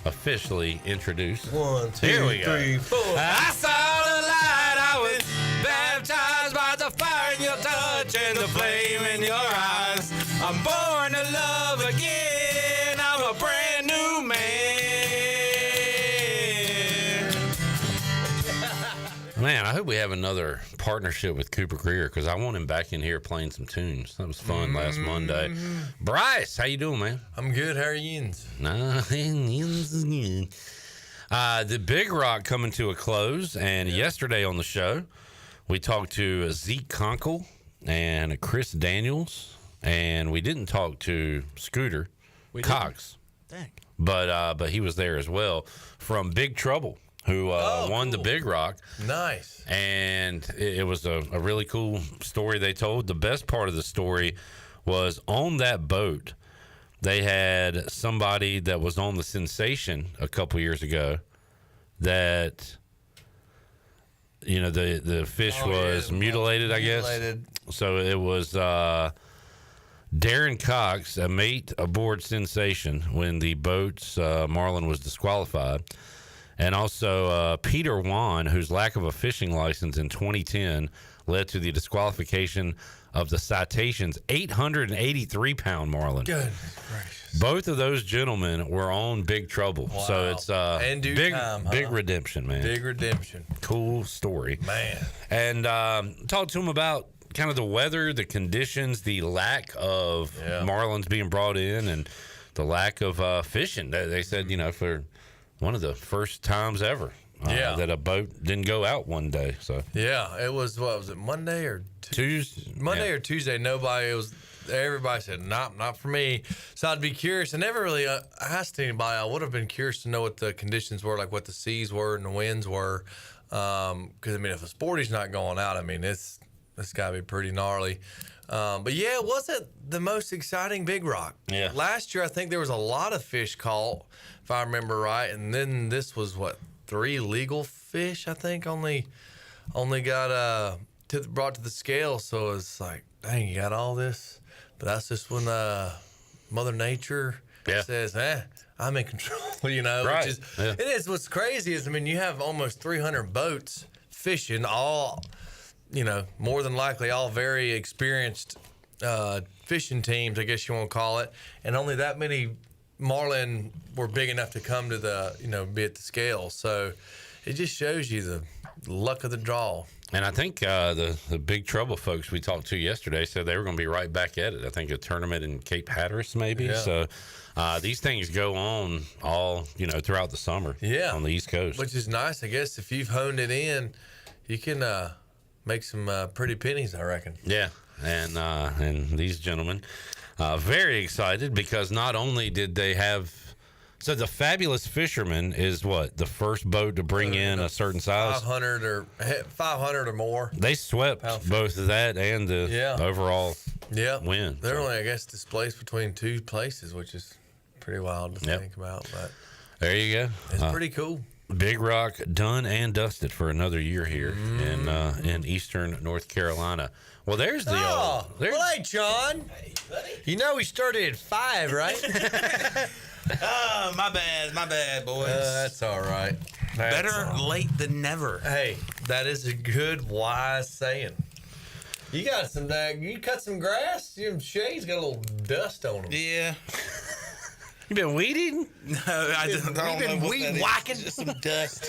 officially introduced. 1, 2, Here we go. 3, 4. I saw the light. I was baptized by the fire in your touch and the flame in your eyes. I'm born to love again. I'm a brand new man. Man, I hope we have another partnership with Cooper Greer because I want him back in here playing some tunes. That was fun last Monday. Bryce, how you doing, man? I'm good. How are you? The Big Rock coming to a close, and yesterday on the show, we talked to Zeke Conkle and Chris Daniels, and we didn't talk to Scooter Cox. Dang. But he was there as well from Big Trouble, who won the Big Rock. Nice. And it was a really cool story they told. The best part of the story was on that boat, they had somebody that was on the Sensation a couple years ago that, you know, the fish was mutilated, I guess. So it was Darren Cox, a mate aboard Sensation when the boat's Marlin was disqualified. And also Peter Wan, whose lack of a fishing license in 2010 led to the disqualification of the Citation's 883-pound Marlin. Good gracious. Both of those gentlemen were on Big Trouble. Wow. So it's And due big, time, huh? big redemption, man. Big redemption. Cool story. Man. And talked to him about kind of the weather, the conditions, the lack of marlins being brought in, and the lack of fishing. They said, you know, for one of the first times ever that a boat didn't go out one day. So yeah, it was, what was it, Monday or Tuesday? Monday or Tuesday. Everybody said, not for me. So I'd be curious. I never really asked anybody. I would have been curious to know what the conditions were, like what the seas were and the winds were. Because, I mean, if a sporty's not going out, I mean, it's got to be pretty gnarly. But, yeah, it wasn't the most exciting Big Rock. Yeah. Last year, I think there was a lot of fish caught, if I remember right. And then this was, 3 legal fish, I think, only got brought to the scale. So it's like, dang, you got all this? But that's just when Mother Nature says, I'm in control, you know. Right. Which is, it is. What's crazy is, I mean, you have almost 300 boats fishing, all, you know, more than likely all very experienced fishing teams, I guess you want to call it. And only that many marlin were big enough to come to the, you know, be at the scale. So it just shows you the luck of the draw. And I think the Big Trouble folks we talked to yesterday said they were going to be right back at it. I think a tournament in Cape Hatteras maybe. Yeah. So these things go on all, you know, throughout the summer on the East Coast. Which is nice, I guess. If you've honed it in, you can make some pretty pennies, I reckon. Yeah, and these gentlemen very excited because not only did they have... So the Fabulous Fisherman is what? The first boat to bring in a certain size? 500 or more. They swept both of that and the overall win. They're only, I guess, displaced between 2 places, which is pretty wild to think about. But there you go. It's pretty cool. Big Rock done and dusted for another year here in eastern North Carolina. Well, there's the well, hey, John. Hey, buddy. You know we started at 5, right? Oh, my bad, boys. That's all right. Better late than never. Hey, that is a good, wise saying. You got some, you cut some grass? Your shades got a little dust on them. Yeah. You been weeding? No, I don't know. You been weed whacking? It's just some dust.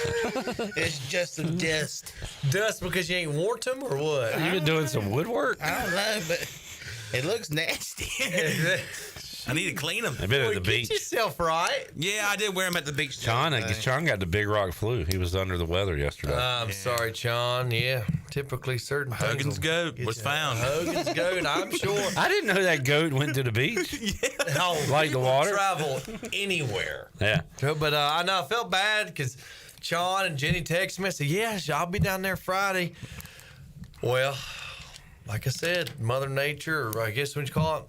It's just some dust. Dust because you ain't warped them or what? You been doing some woodwork? I don't know, but it looks nasty. I need to clean them. I've been at the beach. Get yourself right. Yeah, I did wear them at the beach. Sean got the Big Rock flu. He was under the weather yesterday. I'm sorry, Sean. Yeah, typically certain Hogan's goat was found. Hogan's goat, I'm sure. I didn't know that goat went to the beach. No, like the water. Travel anywhere. Yeah. But I know I felt bad because Sean and Jenny texted me. I said, "Yeah, I'll be down there Friday." Well, like I said, Mother Nature, or I guess what you call it.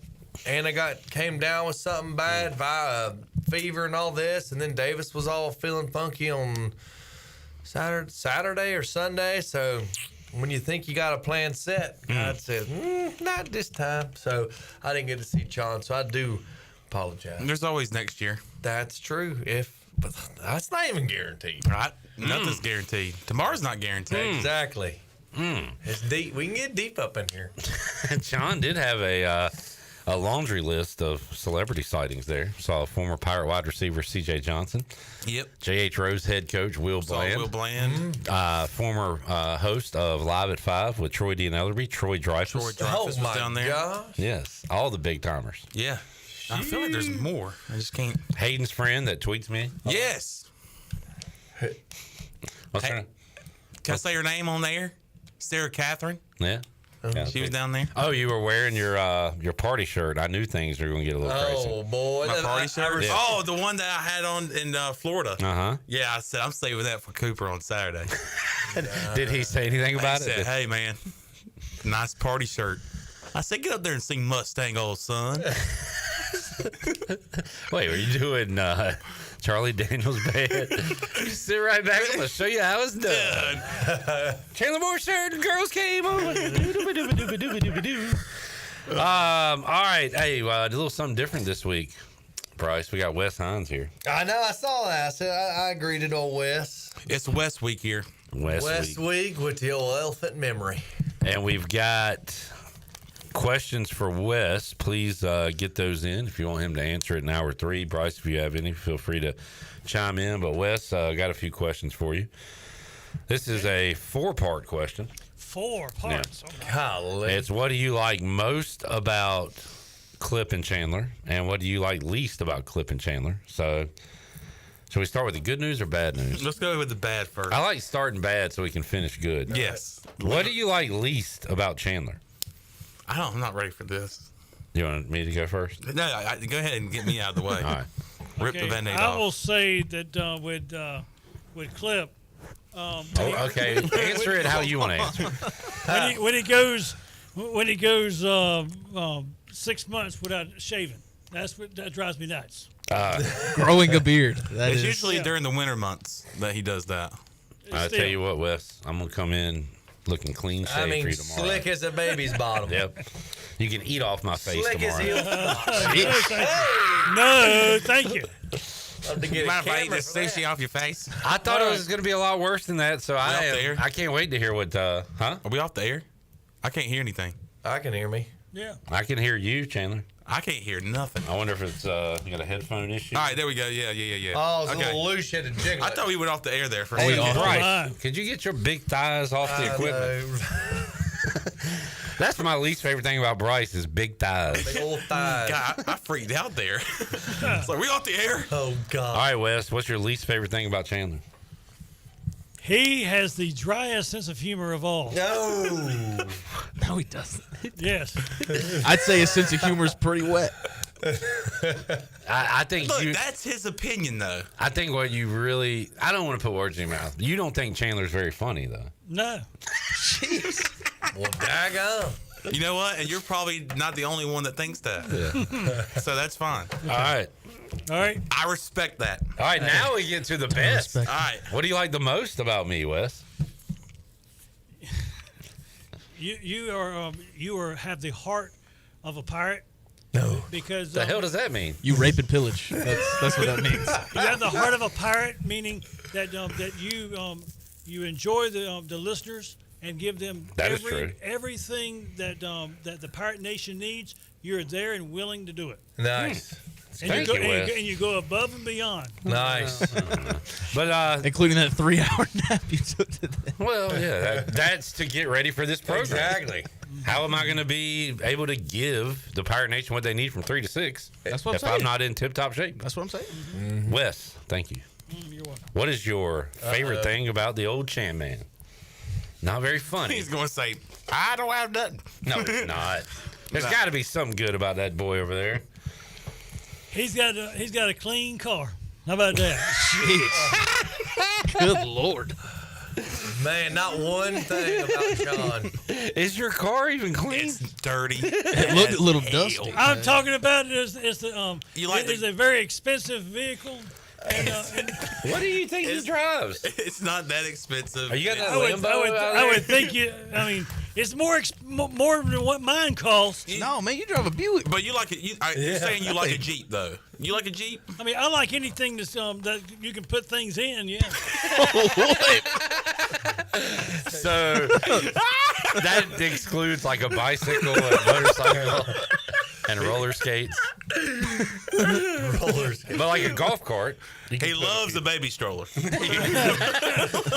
Anna came down with something bad via fever and all this, and then Davis was all feeling funky on Saturday or Sunday. So when you think you got a plan set, God said, not this time. So I didn't get to see John, so I do apologize. There's always next year. That's true. But that's not even guaranteed. Right? Nothing's guaranteed. Tomorrow's not guaranteed. Exactly. It's deep. We can get deep up in here. John did have a laundry list of celebrity sightings there. Saw former Pirate wide receiver C.J. Johnson. Yep. J.H. Rose head coach Will Bland. Will Bland. Former host of Live at 5 with Troy D. and Ellerby, Troy Dreyfus. Was down there. Gosh. Yes, all the big timers. Yeah. I feel like there's more. I just can't. Hayden's friend that tweets me. Yes. What's her name? Can I say her name on there? Sarah Catherine. Yeah. She was down there. Oh, you were wearing your party shirt. I knew things were going to get a little crazy. Oh, boy. My party shirt? Yeah. Oh, the one that I had on in Florida. Uh-huh. Yeah, I said, I'm saving that for Cooper on Saturday. Did he say anything about it? He said, hey, man, nice party shirt. I said, get up there and sing Mustang, old son. Wait, were you doing Charlie Daniels Band? You sit right back. I'm going to show you how it's done. Chandler Moore shirt and girls came on. All right. Hey, a little something different this week, Bryce. We got Wes Hines here. I know. I saw that. I said I greeted old Wes. It's West Week here. West Week with the old elephant memory. And we've got questions for Wes. Please get those in if you want him to answer it in hour 3. Bryce, if you have any, feel free to chime in. But Wes, got a few questions for you. This is a 4-part question. 4 parts. Yeah. Golly. It's what do you like most about Clip and Chandler, and what do you like least about Clip and Chandler? So, shall we start with the good news or bad news? Let's go with the bad first. I like starting bad so we can finish good. Yes. What do you like least about Chandler? I'm not ready for this. You want me to go first? No, go ahead and get me out of the way. All right. Rip the Band-Aid off. I will say that with Clip. Okay. Answer it how you want to answer it. When he goes 6 months without shaving, that drives me nuts. Growing a beard. It's usually during the winter months that he does that. I'll tell you what, Wes. I'm going to come in looking clean shaved for you tomorrow. Slick as a baby's bottom. Yep. You can eat off my face Slick tomorrow. No, thank you. Mind if I eat the sushi off your face? I thought it was going to be a lot worse than that, so I can't wait to hear what. Huh? Are we off the air? I can't hear anything. I can hear me. Yeah. I can hear you, Chandler. I can't hear nothing. I wonder if it's you got a headphone issue. All right, there we go. Yeah. Oh, it's a little loose. Shit and jiggle. I thought we went off the air there for a Hey, second. Bryce, could you get your big thighs off the equipment? That's my least favorite thing about Bryce is big thighs. Big old thighs. God, I freaked out there. It's like, we off the air? Oh, God. All right, Wes, what's your least favorite thing about Chandler? He has the driest sense of humor of all. No. No, he doesn't. Yes. I'd say his sense of humor is pretty wet. I think Look, that's his opinion, though. I think what you really... I don't want to put words in your mouth. You don't think Chandler's very funny, though. No. Jeez. Well, daggone. You know what? And you're probably not the only one that thinks that. Yeah. So that's fine. All right. I respect that. All right, now we get to the best. All right. What do you like the most about me, Wes? You have the heart of a pirate. No. Because The hell does that mean? You rape and pillage. That's what that means. You have the heart of a pirate, meaning that you enjoy the listeners and give them That is true. everything that the pirate nation needs. You're there and willing to do it. Nice. And Thank you you, go, Wes. and you go above and beyond. Nice. But including that 3-hour nap you took today. Well, yeah, that's to get ready for this program. Exactly. How am I going to be able to give the Pirate Nation what they need from 3 to 6? That's what I'm if saying. I'm not in tip-top shape. That's what I'm saying. Mm-hmm. Wes, thank you. You're welcome. What is your favorite Uh-oh. thing about the old Chan Man? Not very funny. He's going to say, I don't have nothing. No, it's not. There's got to be something good about that boy over there. He's got a clean car. How about that? Good Lord. Man, not one thing about John. Is your car even clean? It's dirty. It looked a little dusty. I'm talking about it as the You like it is a very expensive vehicle. And What do you think he drives? It's not that expensive. Are you got that I would, Lambo I would, out I there? would think you. I mean, it's more than what mine costs. No, man, you drive a Buick. But you like it. You're saying you like a Jeep, though. You like a Jeep? I mean, I like anything that's that you can put things in. Yeah. So that excludes like a bicycle, a motorcycle, and roller skates. But like a golf cart. He loves a baby stroller.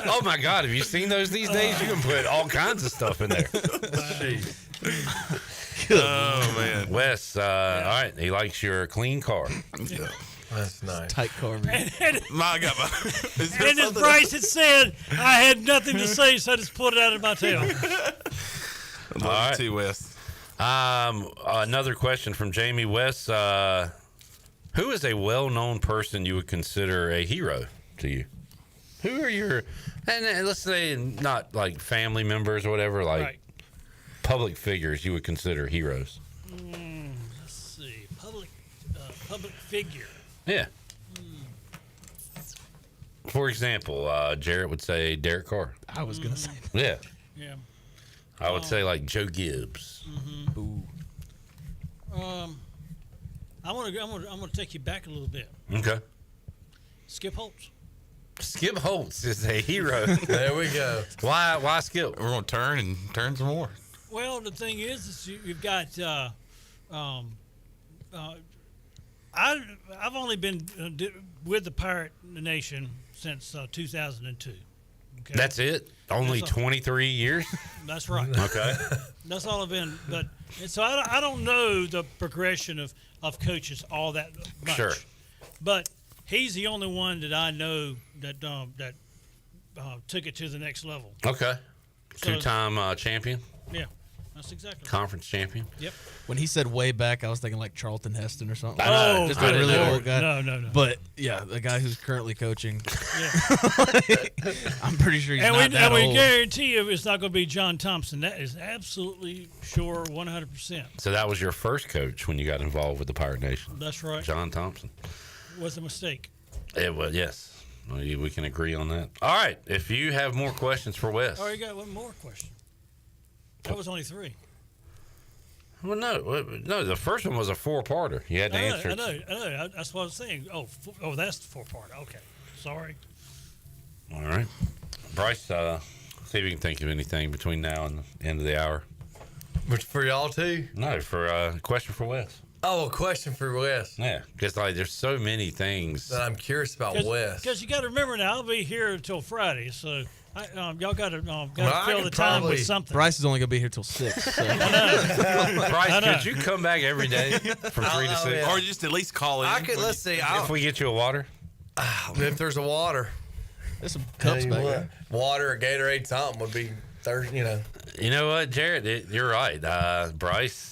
Oh my God! Have you seen those these days? You can put all kinds of stuff in there. Oh man, Wes. All right, he likes your clean car. That's nice. Tight car, man. My God. And as Bryce had said, I had nothing to say, so I just pulled it out of my tail. All right. Too, Wes. Another question from Jamie West. Who is a well-known person you would consider a hero to you? Who are your, and let's say not like family members or whatever, like Right. public figures you would consider heroes? Let's see, public figure. Yeah. For example, Jarrett would say Derek Carr. I was gonna say. Yeah. Yeah. I would say like Joe Gibbs. Ooh. I'm gonna take you back a little bit. Okay. Skip Holtz. Skip Holtz is a hero. There we go. Why Skip? We're gonna turn and turn some more. Well, the thing is you've got. I've only been with the Pirate Nation since 2002. Okay? That's it? Only That's all. 23 years? That's right. Okay. That's all I've been. But and so I don't know the progression of coaches all that much. Sure. But he's the only one that I know that took it to the next level. Okay. So- Two-time champion, Yeah, that's exactly. conference champion. Yep. When he said way back, I was thinking like Charlton Heston or something. I know. Just I a didn't really know. old guy. No. But yeah, the guy who's currently coaching. Yeah. I'm pretty sure he's and not that we old. guarantee you it's not going to be John Thompson. That is absolutely sure, 100%. So that was your first coach when you got involved with the Pirate Nation. That's right. John Thompson. Was a mistake. It was, yes. We can agree on that. All right. If you have more questions for Wes. Oh, you got one more question. That was only 3. Well, no. The first one was a 4-parter. You had to answer. I know. That's what I was saying. Oh, that's the 4-part. Okay. Sorry. All right. Bryce, see if you can think of anything between now and the end of the hour. But for y'all too? No, for a question for Wes. Oh, a question for Wes. Yeah, because like there's so many things that I'm curious about Wes. Because you got to remember now, I'll be here until Friday, so y'all got to I fill could the time probably- with something. Bryce is only gonna be here till 6. So. Bryce, know. could you come back every day from 3 to 6? yeah. Or just at least call in. I could. Let's see. If we get you a water? If there's a water, There's some cups Tell you back what, there. water or Gatorade, something would be Thursday. You know what, Jared? You're right. Bryce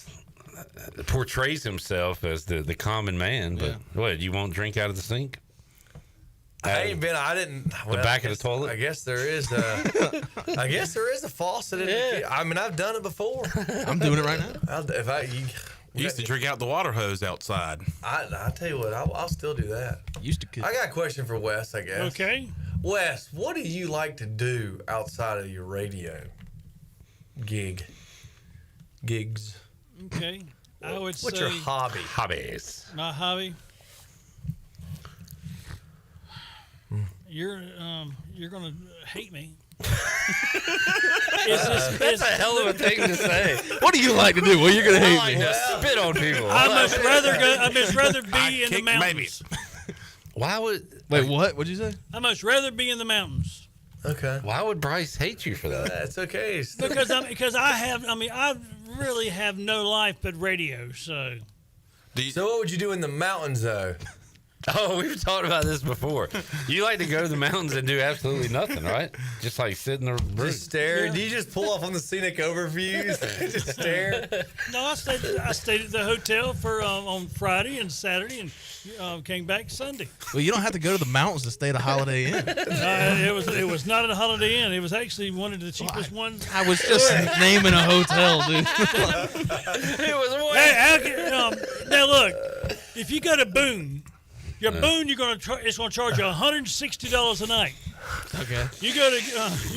portrays himself as the common man, but what, you won't drink out of the sink? I didn't. The back of the toilet. I guess there is. I guess there is a faucet. I mean, I've done it before. I'm doing it right now. You used to drink out the water hose outside. I tell you what, I'll still do that. Used to. I got a question for Wes, I guess. Okay. Wes, what do you like to do outside of your radio gigs? Okay. I would say. What's your hobby? Hobbies. My hobby. You're gonna hate me. That's a hell of a thing to say. What do you like to do? Well, you're gonna hate I like me. to spit on people. I much rather be in the mountains. Why would? Wait, what? What'd you say? I much rather be in the mountains. Okay. Why would Bryce hate you for that? That's okay. Because I really have no life but radio. So. So what would you do in the mountains though? Oh, we've talked about this before. You like to go to the mountains and do absolutely nothing, right? Just like sit in the room. Just stare. Do you just pull off on the scenic overviews? Just stare. No, I stayed at the hotel for on Friday and Saturday and came back Sunday. Well, you don't have to go to the mountains to stay at a Holiday Inn. It was not at a Holiday Inn. It was actually one of the cheapest ones. I was just naming a hotel, dude. It was hey, now look, if you go to Boone. Your Boone, it's gonna charge you $160 a night. Okay. You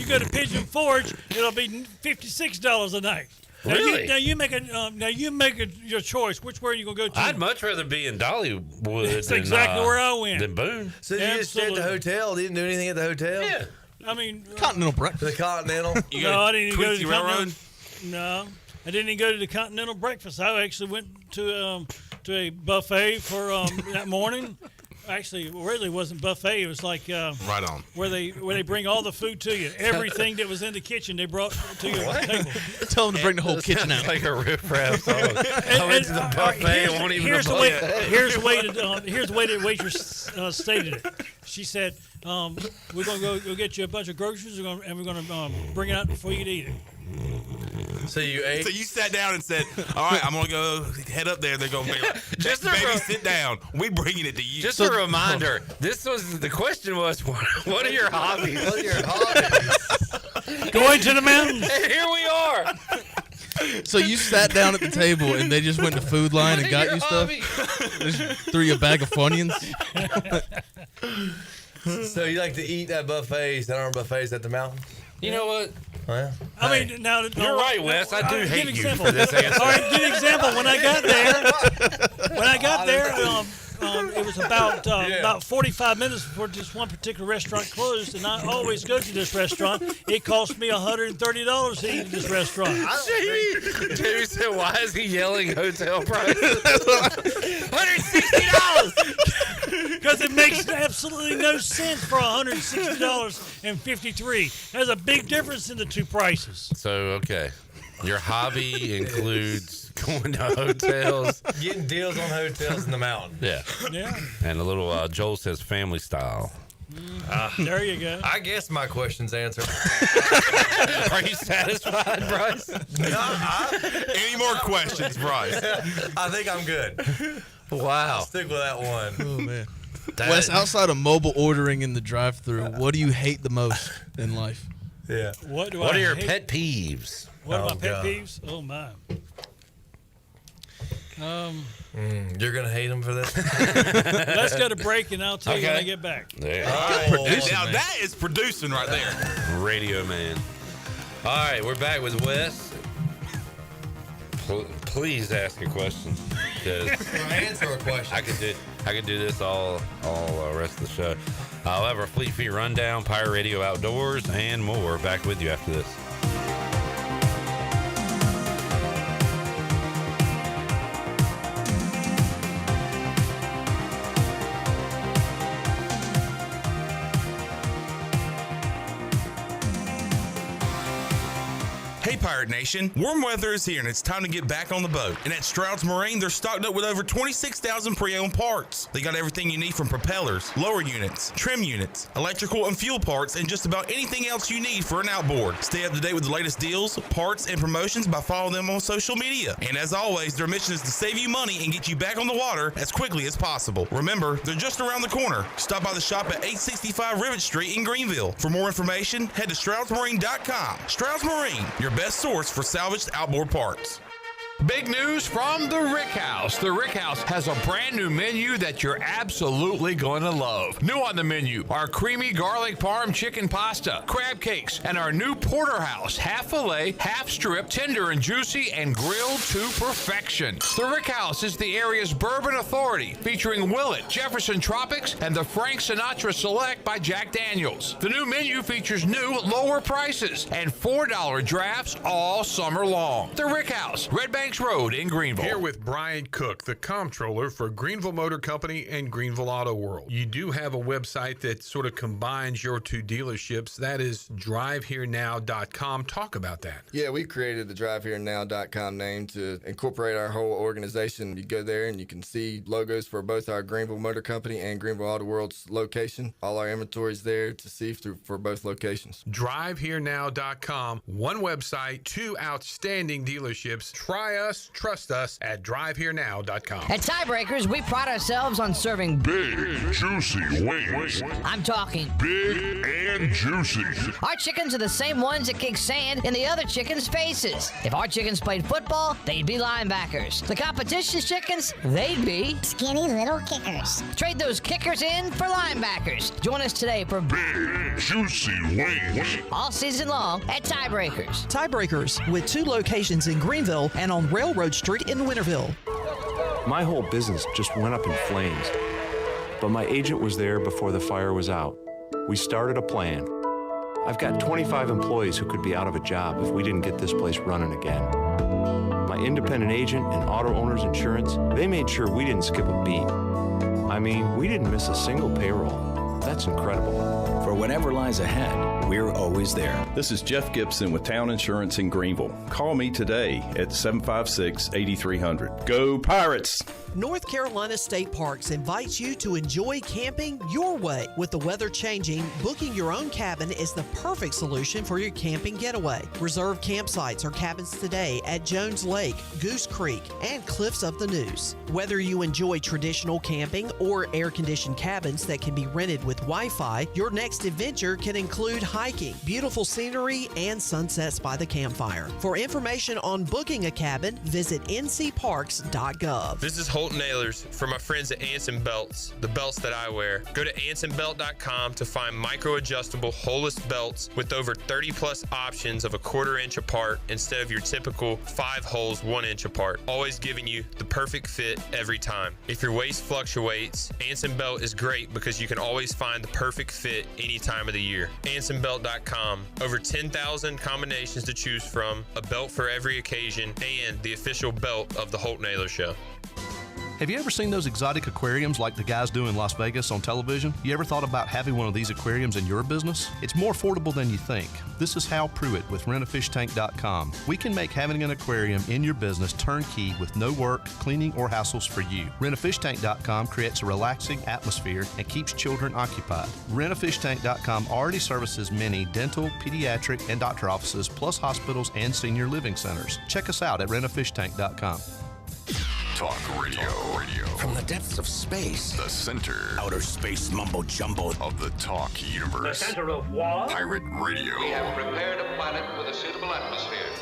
go to Pigeon Forge, it'll be $56 a night. Really? Now you make your choice. Which way are you gonna go to? I'd much rather be in Dollywood. That's than, exactly where I went. Than Boone. So you just stayed at the hotel? Didn't do anything at the hotel? Yeah. I mean, Continental breakfast. The Continental. No, I didn't even go to the Railroad? Continental. No, I didn't even go to the Continental breakfast. I actually went to a buffet for that morning. Actually, it really wasn't buffet. It was like Right on. where they bring all the food to you. Everything that was in the kitchen, they brought to your table. Tell them to bring the whole kitchen out. Like a riff-raff song. I went to the buffet and won't even Here's the way the waitress stated it. She said, "We're gonna go get you a bunch of groceries, and we're gonna bring it out before you eat it." So you ate? So you sat down and said, all right, I'm going to go head up there. They're going to be like, Just baby, sit down. We bringing it to you. Just a reminder. The question was, what are your hobbies? What are your hobbies? Going to the mountains. And here we are. So you sat down at the table and they just went to Food Line and got you stuff? Just threw you a bag of Funyuns? So you like to eat at buffets that aren't buffets at the mountain? You know what? Well, I mean, now You're right, Wes. I do hate you example. for this answer. All right, give an example. When I got there, it was about 45 minutes before this one particular restaurant closed, and I always go to this restaurant. It cost me $130 to eat at this restaurant. Jamie said, "Why is he yelling hotel prices? $160." Because it makes absolutely no sense for $160.53. There's a big difference in the two prices. So, okay. Your hobby includes going to hotels. Getting deals on hotels in the mountain. Yeah. Yeah. And a little, Joel says family style. There you go. I guess my question's answered. Are you satisfied, Bryce? Any more questions, Bryce? I think I'm good. Wow. I'll stick with that one. Oh, man. Wes, outside of mobile ordering in the drive-thru, what do you hate the most in life? Yeah. What are your pet peeves? What are my pet peeves? Oh, my. You're going to hate him for this? Let's go to break, and I'll tell you when I get back. There. Now that is producing right there. Radio man. All right, we're back with Wes. Please ask a question. Answer a question. I could do this all rest of the show. However, Fleet Feet Rundown, Pirate Radio Outdoors, and more. Back with you after this. Hey Pirate Nation, warm weather is here and it's time to get back on the boat. And at Stroud's Marine, they're stocked up with over 26,000 pre-owned parts. They got everything you need from propellers, lower units, trim units, electrical and fuel parts, and just about anything else you need for an outboard. Stay up to date with the latest deals, parts, and promotions by following them on social media. And as always, their mission is to save you money and get you back on the water as quickly as possible. Remember, they're just around the corner. Stop by the shop at 865 Rivet Street in Greenville. For more information, head to StroudsMarine.com. Stroud's Marine, your best source for salvaged outboard parts. Big news from the Rick House. The Rick House has a brand new menu that you're absolutely going to love. New on the menu are creamy garlic parm chicken pasta, crab cakes, and our new porterhouse, half filet, half strip, tender and juicy, and grilled to perfection. The Rick House is the area's bourbon authority, featuring Willet, Jefferson Tropics, and the Frank Sinatra Select by Jack Daniels. The new menu features new lower prices and $4 drafts all summer long. The Rick House, Red Bank Road in Greenville. Here with Brian Cook, the comptroller for Greenville Motor Company and Greenville Auto World. You do have a website that sort of combines your two dealerships. That is driveherenow.com. Talk about that. Yeah, we created the driveherenow.com name to incorporate our whole organization. You go there and you can see logos for both our Greenville Motor Company and Greenville Auto World's location. All our inventory is there to see for both locations. driveherenow.com. One website, two outstanding dealerships. Try us, trust us at driveherenow.com. At Tiebreakers, we pride ourselves on serving big, juicy wings. I'm talking big and juicy. Our chickens are the same ones that kick sand in the other chickens' faces. If our chickens played football, they'd be linebackers. The competition's chickens, they'd be skinny little kickers. Trade those kickers in for linebackers. Join us today for big, juicy wings. All season long at Tiebreakers. Tiebreakers, with 2 locations in Greenville and on Railroad Street in Winterville. My whole business just went up in flames, but my agent was there before the fire was out. We started a plan. I've got 25 employees who could be out of a job if we didn't get this place running again. My independent agent and auto owners insurance, they made sure we didn't skip a beat. I mean, we didn't miss a single payroll. That's incredible. For whatever lies ahead, we're always there. This is Jeff Gibson with Town Insurance in Greenville. Call me today at 756-8300. Go Pirates! North Carolina State Parks invites you to enjoy camping your way. With the weather changing, booking your own cabin is the perfect solution for your camping getaway. Reserve campsites or cabins today at Jones Lake, Goose Creek, and Cliffs of the Neuse. Whether you enjoy traditional camping or air-conditioned cabins that can be rented with Wi-Fi, your next adventure can include hiking, beautiful scenery, and sunsets by the campfire. For information on booking a cabin, visit ncparks.gov. This is Holt Nailers for my friends at Anson Belts, the belts that I wear. Go to ansonbelt.com to find micro-adjustable holeless belts with over 30 plus options of a 1/4 inch apart instead of your typical 5 holes 1 inch apart, always giving you the perfect fit every time. If your waist fluctuates, Anson Belt is great because you can always find the perfect fit any time of the year. AnsonBelt.com. Over 10,000 combinations to choose from, a belt for every occasion, and the official belt of the Holt Nailor Show. Have you ever seen those exotic aquariums like the guys do in Las Vegas on television? You ever thought about having one of these aquariums in your business? It's more affordable than you think. This is Hal Pruitt with rentafishtank.com. We can make having an aquarium in your business turnkey with no work, cleaning, or hassles for you. Rentafishtank.com creates a relaxing atmosphere and keeps children occupied. Rentafishtank.com already services many dental, pediatric, and doctor offices, plus hospitals and senior living centers. Check us out at rentafishtank.com. Talk radio. From the depths of space. The center. Outer space mumbo jumbo. Of the talk universe. The center of what? Pirate Radio. We have prepared a planet with a suitable atmosphere.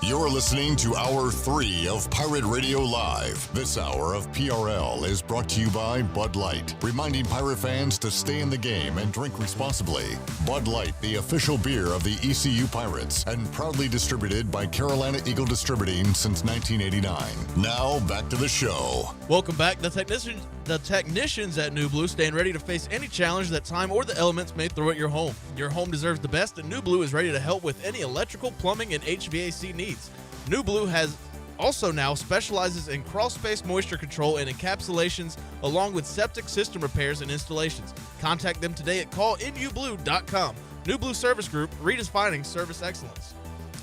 You're listening to Hour 3 of Pirate Radio Live. This hour of PRL is brought to you by Bud Light, reminding pirate fans to stay in the game and drink responsibly. Bud Light, the official beer of the ECU Pirates, and proudly distributed by Carolina Eagle Distributing since 1989. Now, back to the show. Welcome back. The technicians at New Blue stand ready to face any challenge that time or the elements may throw at your home. Your home deserves the best, and New Blue is ready to help with any electrical, plumbing, and HVAC needs. New Blue has also now specializes in crawl-space moisture control and encapsulations, along with septic system repairs and installations. Contact them today at callinublu.com. New Blue Service Group, redefining service excellence.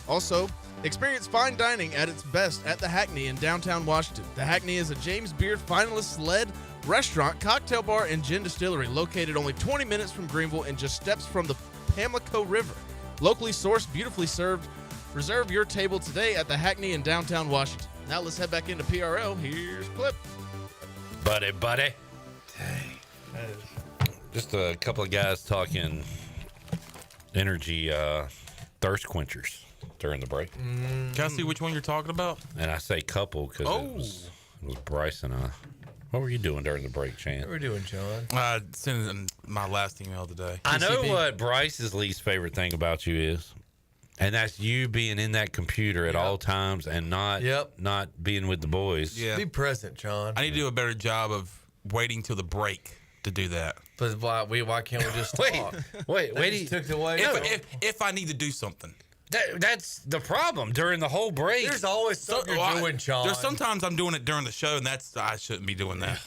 Also, experience fine dining at its best at the Hackney in downtown Washington. The Hackney is a James Beard finalist-led restaurant, cocktail bar, and gin distillery located only 20 minutes from Greenville and just steps from the Pamlico River. Locally sourced, beautifully served. Reserve your table today at the Hackney in downtown Washington. Now let's head back into PRL. Here's Clip. Buddy. Just a couple of guys talking energy thirst quenchers during the break. Can I see which one you're talking about? And I say couple because it was Bryce and I. What were you doing during the break, Chan? What were we doing, John? Sending my last email today. I know what Bryce's least favorite thing about you is, and that's you being in that computer at all times and not being with the boys. Yeah. Be present, John. I need to do a better job of waiting till the break to do that. But why can't we just talk? Wait. Took it away. If I need to do something. That's the problem during the whole break. There's always something you're doing, Sean. There's sometimes I'm doing it during the show, and I shouldn't be doing that.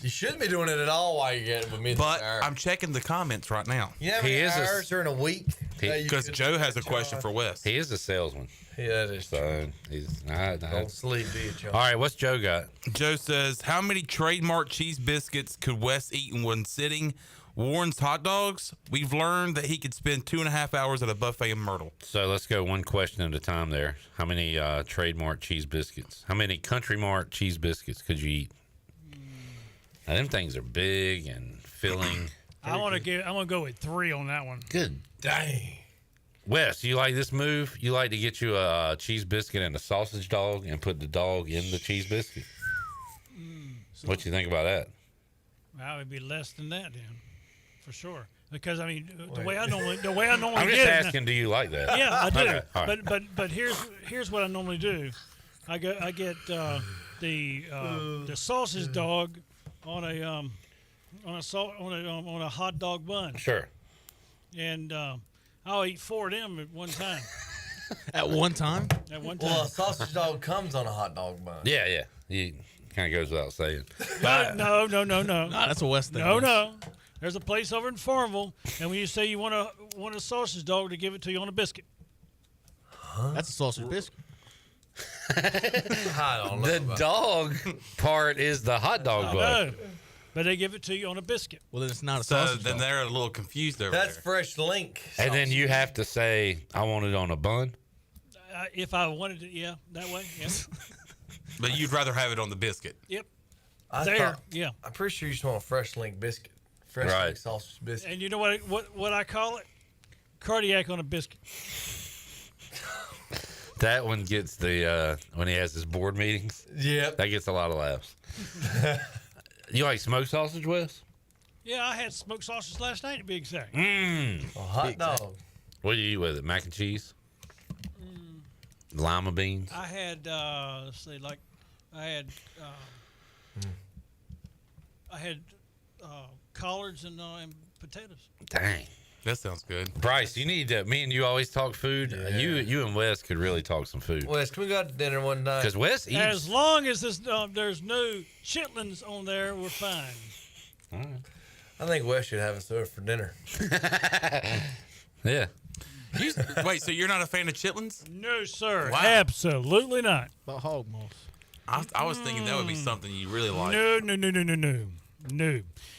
You shouldn't be doing it at all while you're getting with me. But I'm checking the comments right now. You know how many hours during a week? Because Joe has a question for Wes. He is a salesman. Yeah, that is so he's not. Don't sleep, do you, John? All right, what's Joe got? Joe says, how many trademark cheese biscuits could Wes eat in one sitting? Warren's hot dogs. We've learned that he could spend 2.5 hours at a buffet in Myrtle. So let's go one question at a time there. How many trademark cheese biscuits? How many Country Mart cheese biscuits could you eat? Now, them things are big and filling. I'm gonna go with 3 on that one. Good. Dang. Wes, you like this move? You like to get you a cheese biscuit and a sausage dog and put the dog in the cheese biscuit? What you think about that? Well, it would be less than that then, for sure. Because I mean, the way I normally I'm just get asking, do you like that? Yeah, I do. Okay, all right. But here's what I normally do. I get the sausage dog on a hot dog bun. Sure. And I'll eat 4 of them at one time. At one time? At one time. Well, a sausage dog comes on a hot dog bun. Yeah. He kind of goes without saying. No. That's a West thing. No. There's a place over in Farmville, and when you say you want a sausage dog, to give it to you on a biscuit. Huh? That's a sausage biscuit. I don't know. The dog part is the hot dog bun. No, but they give it to you on a biscuit. Well, then it's not a sausage dog. Then they're a little confused over That's there. Fresh Link. And then you have to say, I want it on a bun. If I wanted it, yeah, that way, yeah. But you'd rather have it on the biscuit. Yep. I'm pretty sure you just want a Fresh Link biscuit. Fresh Link sausage biscuit. And you know what I call it? Cardiac on a biscuit. That one gets the when he has his board meetings. Yep. That gets a lot of laughs. You like smoked sausage, Wes? Yeah, I had smoked sausage last night, to be exact. A hot dog. What do you eat with it? Mac and cheese? Lima beans? I had collards and potatoes. Dang. That sounds good. Bryce, you need to. Me and you always talk food. Yeah. You and Wes could really talk some food. Wes, can we go out to dinner one night? Because Wes eats. As long as there's no chitlins on there, we're fine. All right. I think Wes should have us over for dinner. Yeah. Wait, so you're not a fan of chitlins? No, sir. Wow. Absolutely not. About hog moss. I was thinking that would be something you really like. No.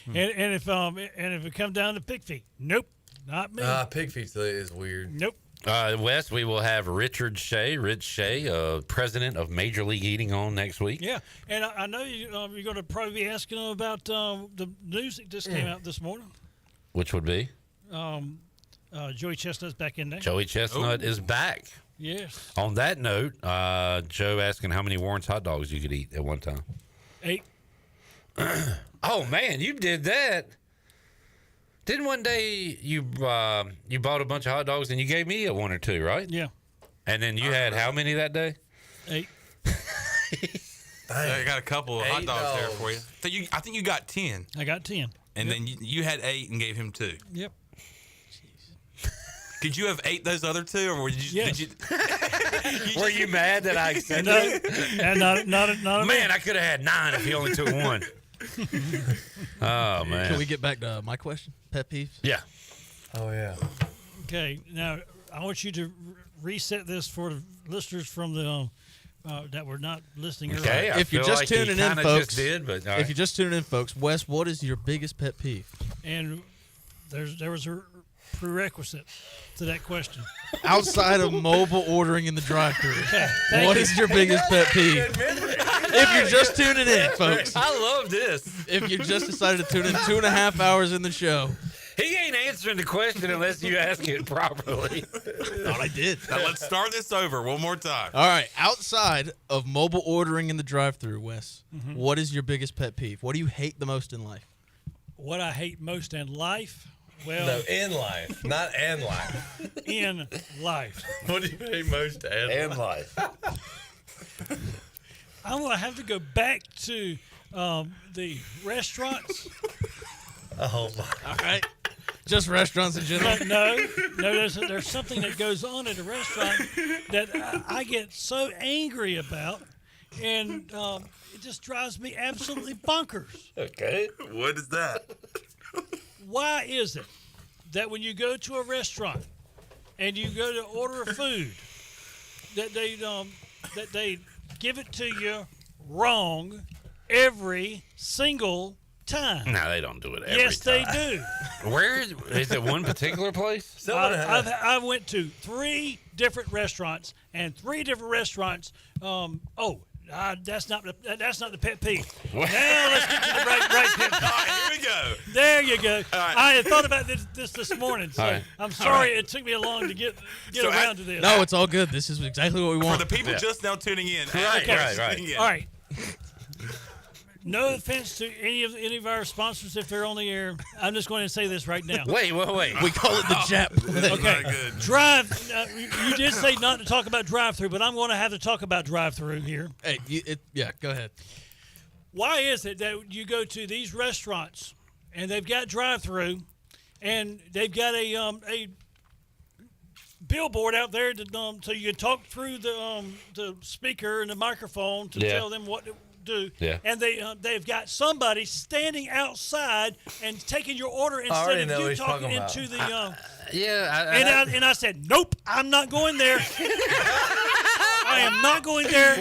And if it comes down to pig feet, nope, not me. Pig feet is weird. Nope. Wes, we will have Rich Shea, president of Major League Eating, on next week. Yeah, and I know you're going to probably be asking him about the news that just came out this morning. Which would be? Joey Chestnut's back in there. Joey Chestnut is back. Yes. On that note, Joe asking how many Warren's hot dogs you could eat at one time. 8. Oh man, you did that. Didn't one day you bought a bunch of hot dogs and you gave me a 1 or 2, right? Yeah. And then you had how many that day? 8. I got a couple of hot dogs there for you. So I think you got 10. I got 10. And then you had 8 and gave him 2. Yep. Could you have ate those other 2, or did you? Yes. Did you? Were you mad that I accepted No, it? and not Man, I could have had 9 if he only took one. Oh, man. Can we get back to my question? Pet peeves? Yeah. Oh, yeah. Okay, now I want you to reset this for the listeners from the that were not listening earlier. Okay, If you're just tuning in, folks, but all if right. you're just tuning in, folks, Wes, what is your biggest pet peeve? And there was a prerequisite to that question. Outside of mobile ordering in the drive-thru, thank what you. is your biggest pet peeve? If you're just tuning in, folks. I love this. If you just decided to tune in 2.5 hours in the show. He ain't answering the question unless you ask it properly. Thought I did. Now let's start this over one more time. All right. Outside of mobile ordering in the drive-thru, Wes, what is your biggest pet peeve? What do you hate the most in life? What I hate most in life? Well, No, in life, not and life. in life. What do you hate most and life? I'm going to have to go back to the restaurants. Oh, my. All right. Just restaurants in general? No. There's something that goes on at a restaurant that I get so angry about, and it just drives me absolutely bonkers. Okay. What is that? Why is it that when you go to a restaurant and you go to order a food, that they give it to you wrong every single time? No, they don't do it every Yes, they time. do. Where is it? One particular place? I went to 3 different restaurants, and 3 different restaurants. That's not the pet peeve. Now let's get to the right pet peeve. All right, here we go. There you go. right. I had thought about this morning, so All right. I'm sorry it took me long to get around to this. No, it's all good. This is exactly what we For want. the people just now tuning in. Right, Alex, right. tuning in. All right. No offense to any of our sponsors if they're on the air. I'm just going to say this right now. Wait. We call it the Jap. Okay. Very good. Drive. You did say not to talk about drive-through, but I'm going to have to talk about drive-through here. Hey, yeah, go ahead. Why is it that you go to these restaurants and they've got drive-through, and they've got a billboard out there so you can talk through the speaker and the microphone to tell them what to do. Yeah. And they've got somebody standing outside and taking your order instead of you talking into the. And I said, nope, I'm not going there. I am not going there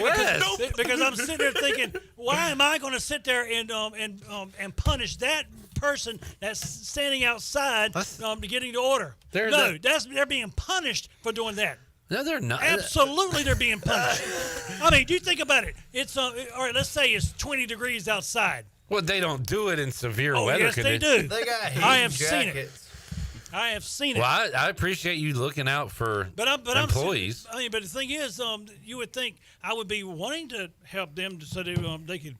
because I'm sitting there thinking, why am I going to sit there and punish that person that's standing outside getting the order? They're being punished for doing that. No, they're not. Absolutely, they're being punished. I mean, you think about it. It's all right. Let's say it's 20 degrees outside. Well, they don't do it in severe weather Yes, they conditions. do. They got heat I have jackets. seen it. I have seen it. Well, I appreciate you looking out for employees. But the thing is, you would think I would be wanting to help them so they could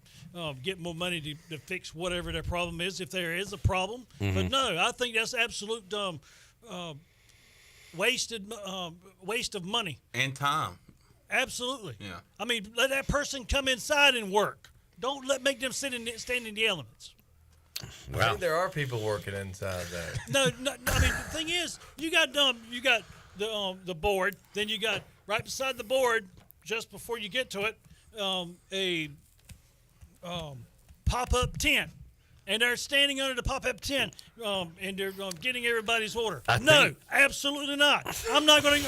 get more money to fix whatever their problem is, if there is a problem. Mm-hmm. But no, I think that's absolute waste of money. And time. Absolutely. Yeah. I mean, let that person come inside and work. Don't make them stand in the elements. I think there are people working inside there. No. I mean, the thing is, you got the board. Then you got right beside the board, just before you get to it, a pop-up tent, and they're standing under the pop-up tent, and they're getting everybody's order. No, absolutely not. I'm not going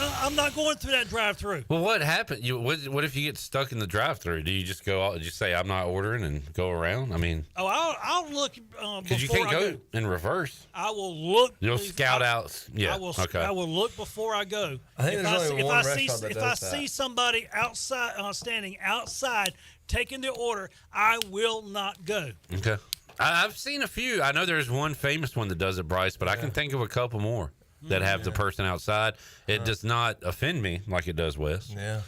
through that drive-through. Well, what happened? What if you get stuck in the drive-through? Do you just go? Just say I'm not ordering and go around? I mean, I'll look because you can't go in reverse. I will look. You'll scout out. Yeah. I will look before I go. I think there's only one restaurant that If does I that. see somebody outside, standing outside, taking the order, I will not go. Okay. I've seen a few. I know there's one famous one that does it, Bryce, but I can think of a couple more that have the person outside. It does not offend me like it does Wes. Yeah.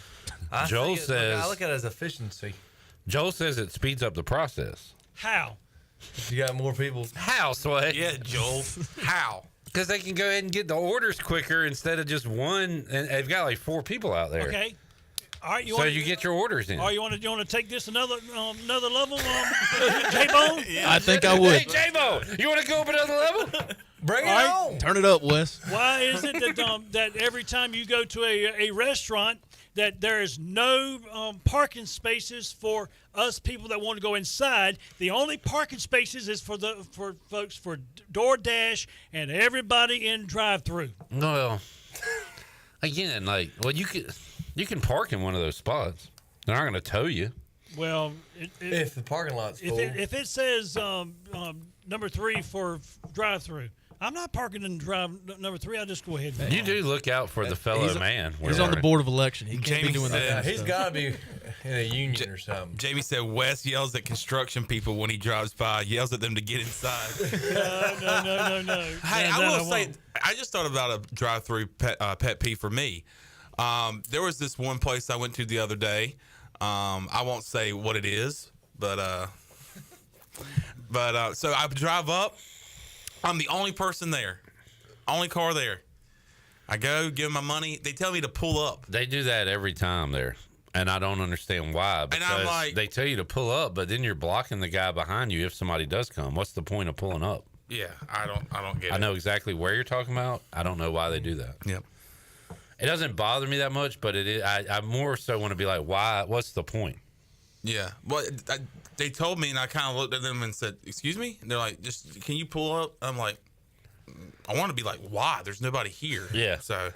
Joel says. I look at it as efficiency. Joel says it speeds up the process. How? You got more people. How, Sway? Yeah, Joel. How? Because they can go ahead and get the orders quicker instead of just one. And they've got like 4 people out there. Okay. All right. You get your orders in. Or you want to take this another level, J-Bone? I think I would. Hey, J-Bone, you want to go up another level? Bring it on. Turn it up, Wes. Why is it that every time you go to a restaurant that there is no parking spaces for us people that want to go inside. The only parking spaces is for folks for DoorDash and everybody in drive-through. Well, again, you can park in one of those spots. They're not going to tow you. Well, if the parking lot's full. If it says number 3 for drive-through, I'm not parking in number 3. I just go ahead. You do look out for the fellow man. He's on the board of election. He can't be doing that. He's got to be in a union or something. Jamie said Wes yells at construction people when he drives by. Yells at them to get inside. No. Hey, I will say, I just thought about a drive-through pet peeve for me. There was this one place I went to the other day. I won't say what it is, but so I drive up. I'm the only person there, only car there. I go, give them my money. They tell me to pull up. They do that every time there, and I don't understand why. Because I'm like, they tell you to pull up, but then you're blocking the guy behind you if somebody does come. What's the point of pulling up? Yeah, I don't get it. I know exactly where you're talking about. I don't know why they do that. Yep. It doesn't bother me that much, but it is. I more so want to be like, why? What's the point? Yeah. Well, they told me, and I kind of looked at them and said, "Excuse me." And they're like, "Just can you pull up?" I'm like, I want to be like, "Why? There's nobody here." Yeah. So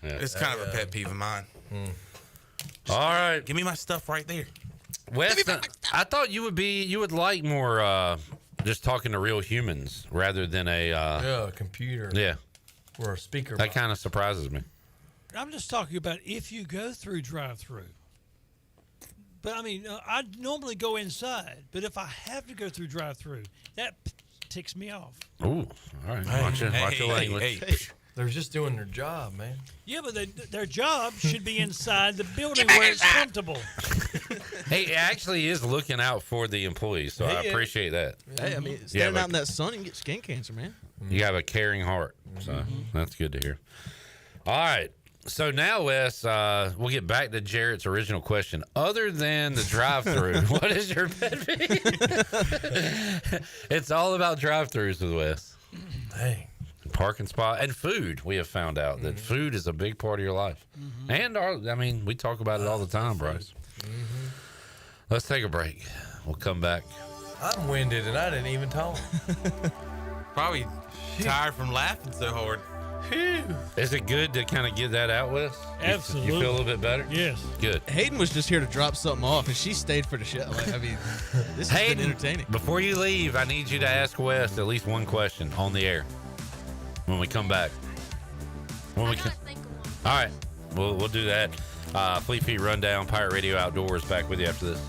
it's kind of a pet peeve of mine. All right, give me my stuff right there. Wes, I thought you would like more just talking to real humans rather than a computer. Yeah. Or a speaker. That kind of surprises me. I'm just talking about if you go through drive-through. But I mean, I normally go inside, but if I have to go through drive-through, that ticks me off. Ooh, all right. Watch your language. They're just doing their job, man. Yeah, but their job should be inside the building where it's comfortable. Hey, it actually is looking out for the employees, so I appreciate that. Hey, I mean, standing out in that sun and get skin cancer, man. You have a caring heart, so that's good to hear. All right. So now, Wes, we'll get back to Jarrett's original question. Other than the drive-through, what is your pet peeve? It's all about drive-throughs with Wes. Dang. Parking spot and food. We have found out that food is a big part of your life. And we talk about it all the time, Bryce. Let's take a break. We'll come back. I'm winded and I didn't even talk. Probably tired from laughing so hard. Is it good to kind of get that out, Wes? Absolutely. You feel a little bit better? Yes. Good. Hayden was just here to drop something off, and she stayed for the show. Like, I mean, this has been entertaining. Before you leave, I need you to ask Wes at least one question on the air when we come back. All right. We'll do that. Fleet Feet Rundown, Pirate Radio Outdoors, back with you after this.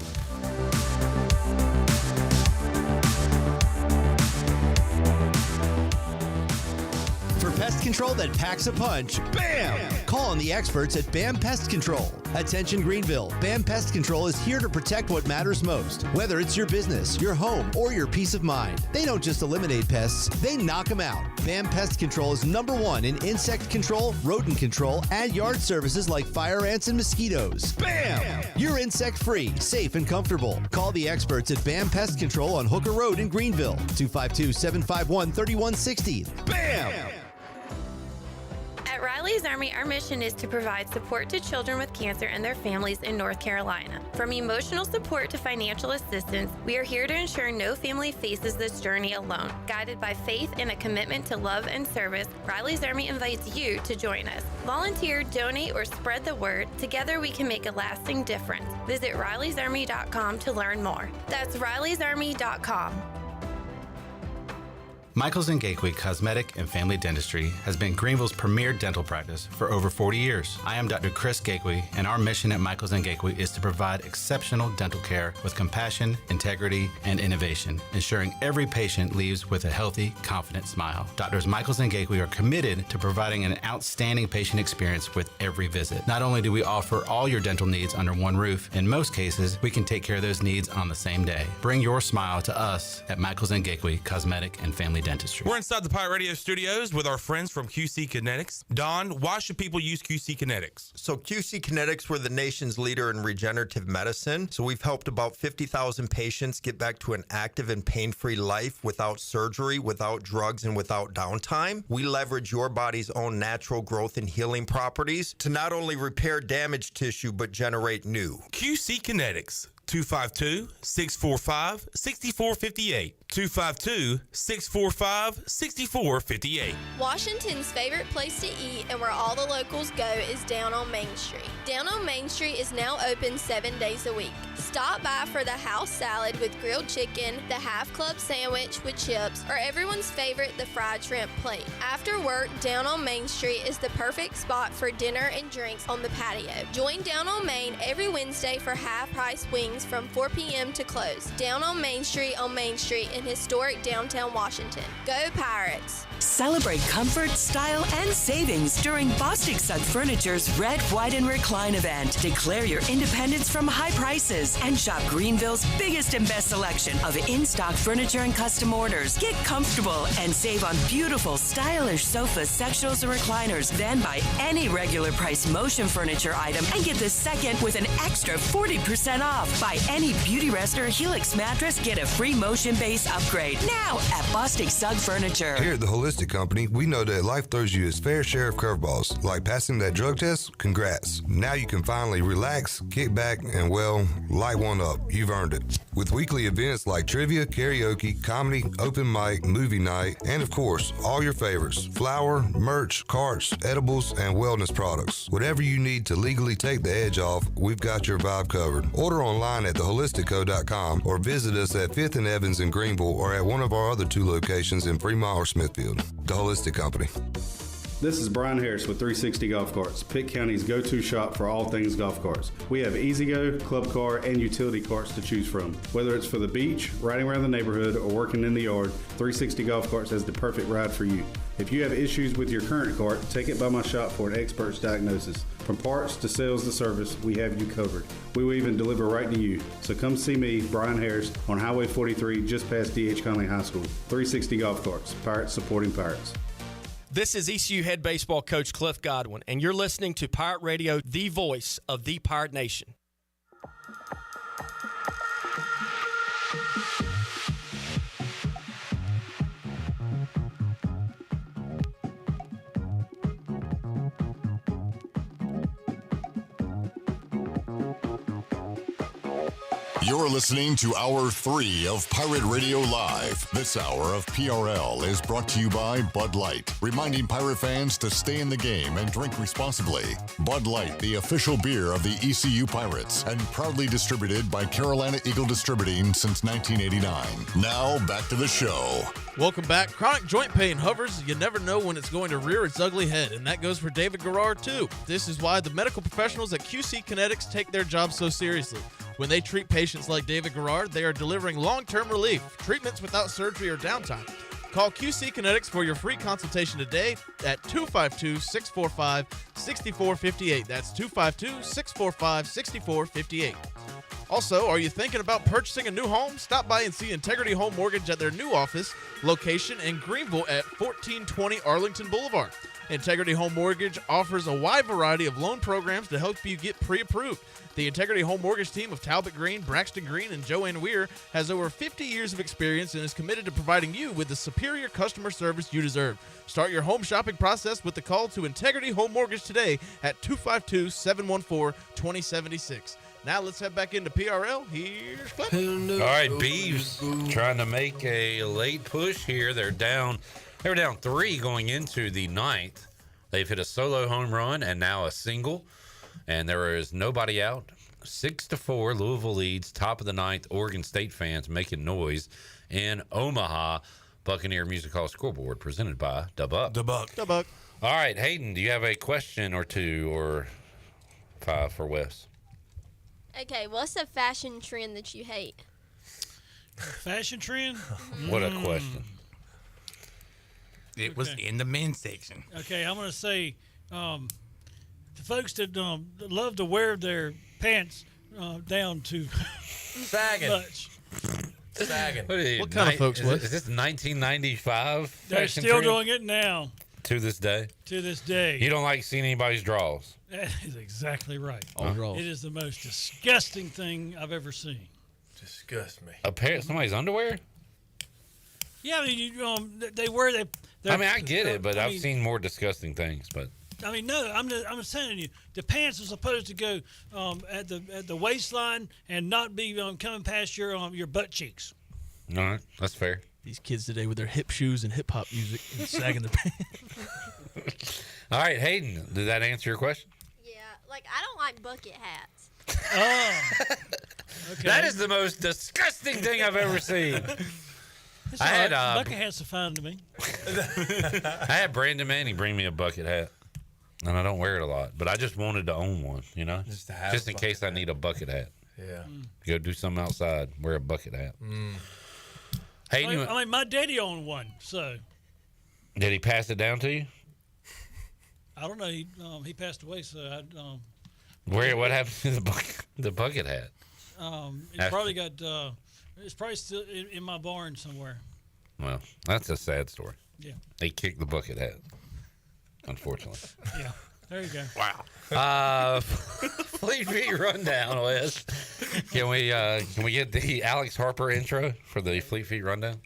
For pest control that packs a punch, BAM! Call on the experts at BAM Pest Control. Attention Greenville, BAM Pest Control is here to protect what matters most, whether it's your business, your home, or your peace of mind. They don't just eliminate pests, they knock them out. BAM Pest Control is #1 in insect control, rodent control, and yard services like fire ants and mosquitoes. BAM! You're insect-free, safe, and comfortable. Call the experts at BAM Pest Control on Hooker Road in Greenville, 252-751-3160. BAM! At Riley's Army, our mission is to provide support to children with cancer and their families in North Carolina. From emotional support to financial assistance, we are here to ensure no family faces this journey alone. Guided by faith and a commitment to love and service, Riley's Army invites you to join us. Volunteer, donate, or spread the word. Together we can make a lasting difference. Visit RileysArmy.com to learn more. That's RileysArmy.com. Michaels & Gateway Cosmetic and Family Dentistry has been Greenville's premier dental practice for over 40 years. I am Dr. Chris Gateway, and our mission at Michaels & Gateway is to provide exceptional dental care with compassion, integrity, and innovation, ensuring every patient leaves with a healthy, confident smile. Doctors Michaels & Gateway are committed to providing an outstanding patient experience with every visit. Not only do we offer all your dental needs under one roof, in most cases, we can take care of those needs on the same day. Bring your smile to us at Michaels & Gateway Cosmetic and Family Dentistry. We're inside the Pirate Radio studios with our friends from QC Kinetics. Don, why should people use QC Kinetics? So QC Kinetics, we're the nation's leader in regenerative medicine. So we've helped about 50,000 patients get back to an active and pain-free life without surgery, without drugs, and without downtime. We leverage your body's own natural growth and healing properties to not only repair damaged tissue, but generate new. QC Kinetics, 252-645-6458. 252-645-6458. Washington's favorite place to eat and where all the locals go is down on Main Street. Down on Main Street is now open 7 days a week. Stop by for the house salad with grilled chicken, the half club sandwich with chips, or everyone's favorite, the fried shrimp plate. After work, Down on Main Street is the perfect spot for dinner and drinks on the patio. Join Down on Main every Wednesday for half-price wings from 4 p.m. to close. Down on Main Street in historic downtown Washington. Go Pirates! Celebrate comfort, style, and savings during Bostic Sugg Furniture's Red, White, and Recline event. Declare your independence from high prices and shop Greenville's biggest and best selection of in-stock furniture and custom orders. Get comfortable and save on beautiful, stylish sofas, sectionals, and recliners. Then buy any regular price motion furniture item and get the second with an extra 40% off. Buy any Beauty Rest or Helix mattress, get a free motion base upgrade now at Bostic Sugg Furniture. Here at the Holistic Company, we know that life throws you its fair share of curveballs, like passing that drug test. Congrats. Now you can finally relax, kick back, and, well, light one up. You've earned it. With weekly events like trivia, karaoke, comedy, open mic, movie night, and, of course, all your favorites: flour, merch, carts, edibles, and wellness products. Whatever you need to legally take the edge off, we've got your vibe covered. Order online at theholistico.com or visit us at 5th and Evans in Greenville or at one of our other 2 locations in Fremont or Smithfield. The Holistic Company. This is Brian Harris with 360 Golf Carts, Pitt County's go-to shop for all things golf carts. We have E-Z-Go, club car, and utility carts to choose from. Whether it's for the beach, riding around the neighborhood, or working in the yard, 360 Golf Carts has the perfect ride for you. If you have issues with your current cart, take it by my shop for an expert's diagnosis. From parts to sales to service, we have you covered. We will even deliver right to you. So come see me, Brian Harris, on Highway 43, just past D.H. Conley High School. 360 Golf Carts, Pirates supporting Pirates. This is ECU head baseball coach Cliff Godwin, and you're listening to Pirate Radio, the voice of the Pirate Nation. You're listening to Hour 3 of Pirate Radio Live. This hour of PRL is brought to you by Bud Light, reminding Pirate fans to stay in the game and drink responsibly. Bud Light, the official beer of the ECU Pirates, and proudly distributed by Carolina Eagle Distributing since 1989. Now, back to the show. Welcome back. Chronic joint pain hovers. You never know when it's going to rear its ugly head, and that goes for David Garrard, too. This is why the medical professionals at QC Kinetics take their job so seriously. When they treat patients like David Garrard, they are delivering long-term relief, treatments without surgery or downtime. Call QC Kinetics for your free consultation today at 252-645-6458. That's 252-645-6458. Also, are you thinking about purchasing a new home? Stop by and see Integrity Home Mortgage at their new office location in Greenville at 1420 Arlington Boulevard. Integrity Home Mortgage offers a wide variety of loan programs to help you get pre-approved. The Integrity Home Mortgage team of Talbot Green, Braxton Green, and Joanne Weir has over 50 years of experience and is committed to providing you with the superior customer service you deserve. Start your home shopping process with the call to Integrity Home Mortgage today at 252-714-2076. Now let's head back into PRL. Here's Cliff. All right, Beavs trying to make a late push here. They were down 3 going into the ninth. They've hit a solo home run and now a single, and there is nobody out. 6-4, Louisville leads. Top of the ninth, Oregon State fans making noise in Omaha. Buccaneer Music Hall scoreboard presented by Da Buck. Da Buck. Da Buck. All right, Hayden, do you have a question or 2 or 5 for Wes? Okay, what's a fashion trend that you hate? Fashion trend? What a question. It was in the men's section. Okay, I'm going to say the folks that love to wear their pants down to sagging. much. Sagging. What kind of folks was? Is this 1995? They're still doing it now. To this day? To this day. You don't like seeing anybody's draws? That is exactly right. All draws. It is the most disgusting thing I've ever seen. Disgust me. A pair of somebody's underwear? Yeah, I mean, they wear they. I mean, I get it, but I've seen more disgusting things. But I mean, no, I'm just telling you, the pants are supposed to go at the waistline and not be coming past your butt cheeks. all right, that's fair. These kids today with their hip shoes and hip hop music and sagging their pants. All right, Hayden, did that answer your question? Yeah, like I don't like bucket hats. Oh, okay. That is the most disgusting thing I've ever seen. It's I all had right. Bucket hats are fine to me. I had Brandon Manning bring me a bucket hat, and I don't wear it a lot, but I just wanted to own one, you know, just in case I need a bucket hat. Yeah. Go do something outside, wear a bucket hat. Hey, I mean, my daddy owned one, so. Did he pass it down to you? I don't know. He passed away, so I. What happened to the bucket hat? It's probably got. It's probably still in my barn somewhere. Well, that's a sad story. Yeah. They kicked the bucket hat, unfortunately. Yeah. There you go. Wow. Fleet Feet rundown, Wes. Can we get the Alex Harper intro for the Fleet Feet rundown?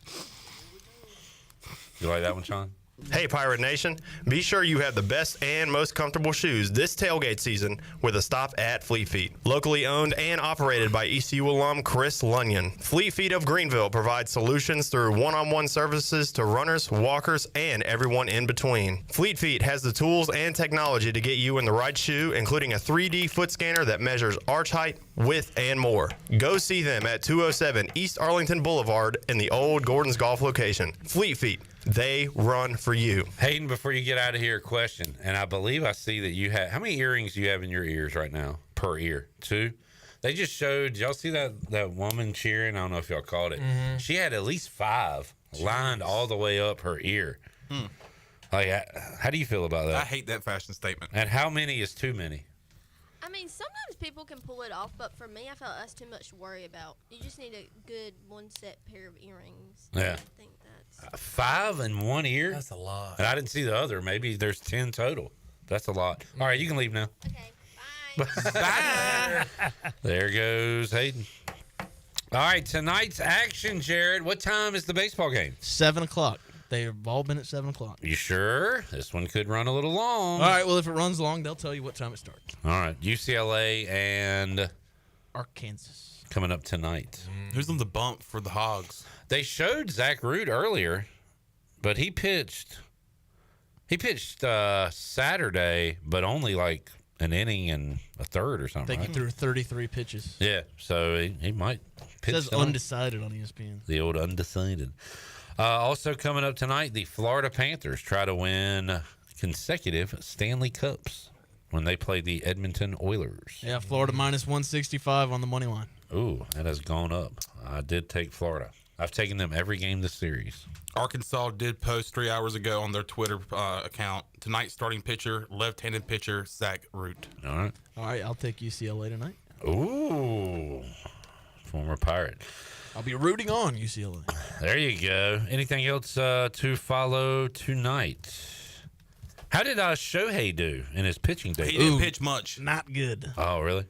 You like that one, Sean? Hey, Pirate Nation. Be sure you have the best and most comfortable shoes this tailgate season with a stop at Fleet Feet. Locally owned and operated by ECU alum Chris Lunyon. Fleet Feet of Greenville provides solutions through one-on-one services to runners, walkers, and everyone in between. Fleet Feet has the tools and technology to get you in the right shoe, including a 3D foot scanner that measures arch height, width, and more. Go see them at 207 East Arlington Boulevard in the old Gordon's Golf location. Fleet Feet. They run for you. Hayden, before you get out of here, question. And I believe I see that you have, how many earrings do you have in your ears right now per ear? 2? They just showed, did y'all see that woman cheering? I don't know if y'all caught it. Mm-hmm. She had at least 5 lined all the way up her ear. Like, how do you feel about that? I hate that fashion statement. And how many is too many? I mean, sometimes people can pull it off, but for me, I feel like that's too much to worry about. You just need a good one set pair of earrings. Yeah. I think that's 5 in one ear? That's a lot. And I didn't see the other. Maybe there's 10 total. That's a lot. All right, you can leave now. Okay, bye. Bye. There goes Hayden. All right, tonight's action, Jared. What time is the baseball game? 7 o'clock. They've all been at 7 o'clock. You sure? This one could run a little long. All right, well, if it runs long, they'll tell you what time it starts. All right, UCLA and Arkansas coming up tonight. Who's on the bump for the Hogs? They showed Zach Root earlier, but he pitched Saturday, but only like an inning and a third or something. I think he threw 33 pitches. Yeah, so he might pitch. It says tonight. undecided on ESPN. The old undecided. Also coming up tonight, the Florida Panthers try to win consecutive Stanley Cups when they play the Edmonton Oilers. Yeah, Florida minus 165 on the money line. Ooh, that has gone up. I did take Florida. I've taken them every game this series. Arkansas did post 3 hours ago on their Twitter account. Tonight's starting pitcher, left-handed pitcher, Zach Root. All right. All right, I'll take UCLA tonight. Ooh, former Pirate. I'll be rooting on UCLA. There you go. Anything else to follow tonight? How did Shohei do in his pitching debut? He didn't pitch much. Not good. Oh, really?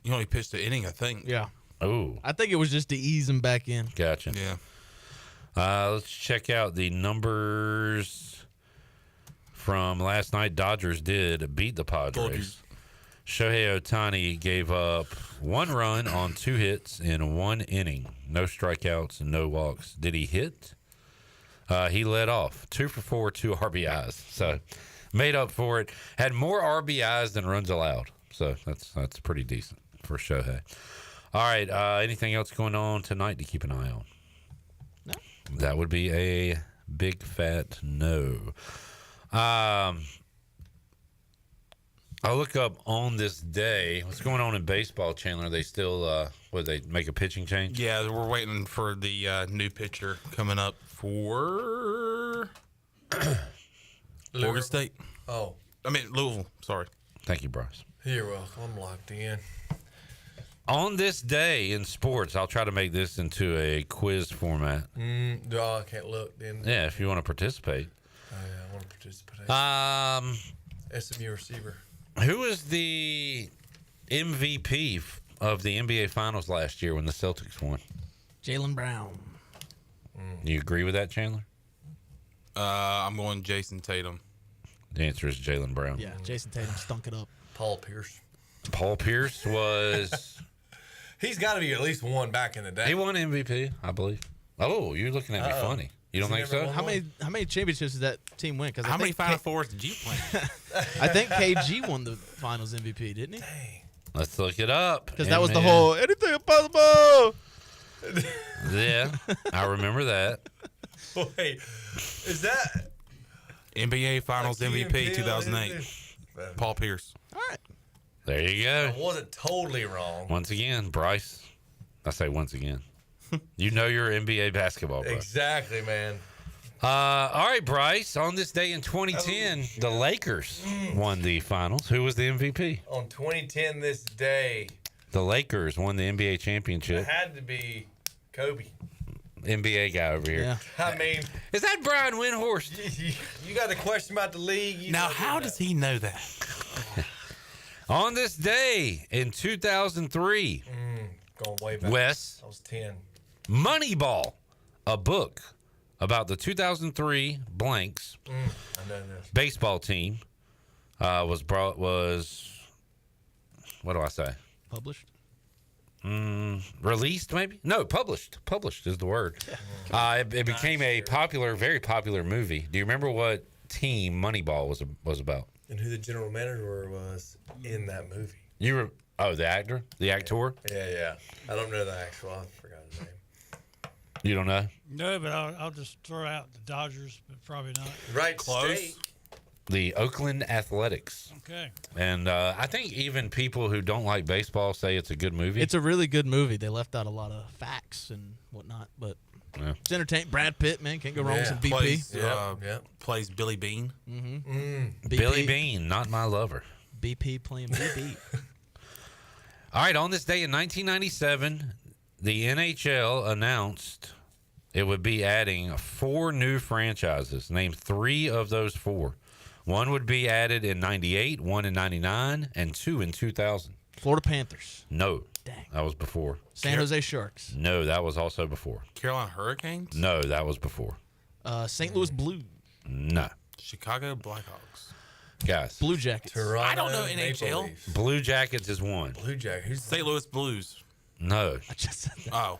He only pitched an inning, I think. Yeah. Oh. I think it was just to ease him back in. Gotcha. Yeah. Let's check out the numbers from last night. Dodgers did beat the Padres. Shohei Ohtani gave up 1 run on 2 hits in 1 inning. No strikeouts and no walks. Did he hit? He led off 2 for 4, 2 RBIs. So made up for it. Had more RBIs than runs allowed. So that's pretty decent for Shohei. All right. Anything else going on tonight to keep an eye on? No. That would be a big fat no. I'll look up on this day. What's going on in baseball, Chandler? They still, they make a pitching change? Yeah, we're waiting for the new pitcher coming up for Oregon State. Oh. I mean, Louisville. Sorry. Thank you, Bryce. You're welcome. I'm locked in. On this day in sports, I'll try to make this into a quiz format. I can't look. Then. Yeah, if you want to participate. Oh, yeah, I want to participate. SMU receiver. Who is the MVP of the NBA Finals last year when the Celtics won? Jaylen Brown. You agree with that, Chandler? I'm going Jason Tatum. The answer is Jaylen Brown. Yeah, Jason Tatum stunk it up. Paul Pierce. Paul Pierce was... He's got to be at least one back in the day. He won MVP, I believe. Oh, you're looking at me funny. You don't think so? How many championships did that team win? How many Final Fours did you play? I think KG won the Finals MVP, didn't he? Dang. Let's look it up. Because that was the whole anything possible. Yeah, I remember that. Wait, is that NBA Finals MVP 2008? Paul Pierce. All right. There you go. I wasn't totally wrong. Once again, Bryce. I say once again. You know your NBA basketball, bro. Exactly, man. All right, Bryce. On this day in 2010, the Lakers won the finals. Who was the MVP? On 2010, this day, The Lakers won the NBA championship. it had to be Kobe. NBA guy over here. Yeah. I mean, Is that Brian Windhorst? you got a question about the league. Now, how does he know that? On this day in 2003, Going way back. Wes, I was 10. Moneyball, a book about the 2003 Blanks I know this. baseball team, was what do I say? Published. Released, maybe? No, published. Published is the word. It became a popular, very popular movie. Do you remember what team Moneyball was about? And who the general manager was in that movie. You were the actor, the actor. Yeah. I don't know the actual. I forgot his name. You don't know No, but I'll just throw out the Dodgers, but probably not. Right, Close. state. the Oakland Athletics. Okay. And I think even people who don't like baseball say it's a good movie. It's a really good movie. They left out a lot of facts and whatnot, but it's entertaining. Brad Pitt, man, can't go wrong with some BP. Plays Billy Bean. Billy Bean, not my lover. BP playing BB. All right, on this day in 1997, the NHL announced it would be adding 4 new franchises. Name 3 of those 4. One would be added in 98, 1 in 99, and 2 in 2000. Florida Panthers. No. That was before. San Jose Sharks. No, that was also before. Carolina Hurricanes? No, that was before. St. Louis Blues. No. Chicago Blackhawks. Guys. Blue Jackets. I don't know NHL. Blue Jackets is one. Blue Jackets. St. Louis Blues. No. I just said that. Oh.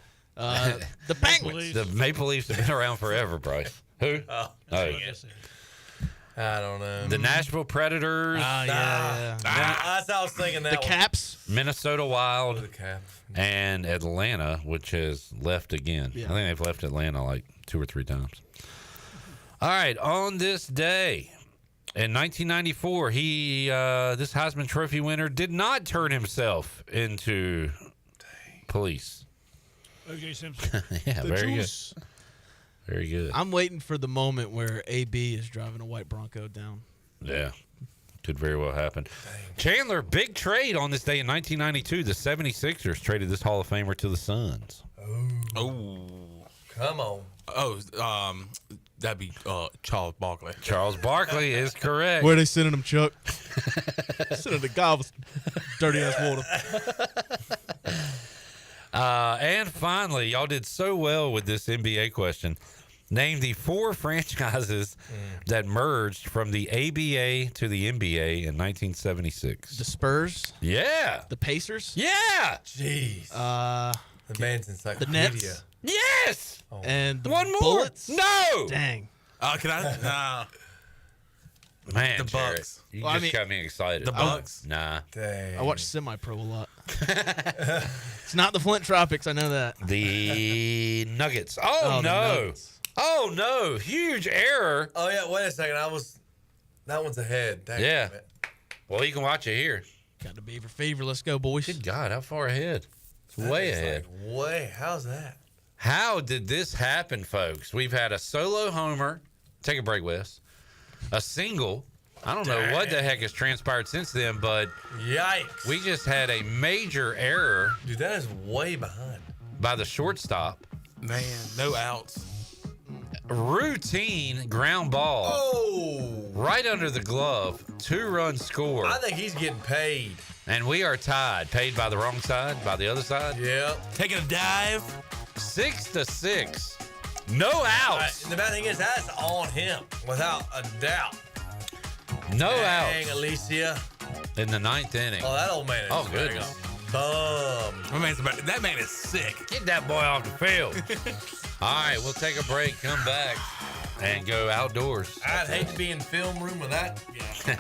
The Penguins. The Maple Leafs have been around forever, Bryce. Who? Oh. I don't know. The Nashville Predators. Yeah. That's how I was thinking. That The Caps. Minnesota Wild. The Caps. And Atlanta, which has left again. Yeah. I think they've left Atlanta like 2 or 3 times. All right, on this day in 1994, this Heisman Trophy winner did not turn himself into police. O.J. Simpson. Yeah, The very juice. good. Very good. I'm waiting for the moment where AB is driving a white Bronco down. Yeah, could very well happen. Chandler, big trade on this day in 1992. The 76ers traded this Hall of Famer to the Suns. Oh. Come on. Oh, that'd be Charles Barkley. Charles Barkley is correct. Where are they sending him, Chuck? Sending the guy with dirty ass water. And finally, y'all did so well with this NBA question. Name the 4 franchises that merged from the ABA to the NBA in 1976. The Spurs. Yeah. The Pacers. Yeah. Jeez. The man's The encyclopedia. Nets. Yes. And the One more. Bullets. No. Dang. Can I? Man, The Jared, Bucks. you Well, I just mean- got me excited. The Bucks. Nah. Dang. I watch Semi-Pro a lot. It's not the Flint Tropics. I know that. The Nuggets. Oh, the no. Nuggets. Oh, no. Huge error. Oh yeah. Wait a second. That one's ahead. Dang Yeah. it. Well, you can watch it here. Got the Beaver Fever. Let's go, boys. Good God, how far ahead? It's That way is ahead. Like, way. How's that? How did this happen, folks? We've had a solo homer. Take a break, Wes. A single, I don't know what the heck has transpired since then, but yikes. We just had a major error. Dude, that is way behind. By the shortstop. Man, no outs. Routine ground ball. Oh. Right under the glove. 2-run score. I think he's getting paid. And we are tied. Paid by the wrong side, by the other side. Yeah. Taking a dive. 6-6. No outs. The bad thing is that's on him, without a doubt. No Dang, outs. Alicia. In the 9th inning. Oh, that old man is Oh, goodness. bum. That man is sick. Get that boy off the field. All right, we'll take a break, come back, and go outdoors. I'd hate to be in film room with that. Yeah.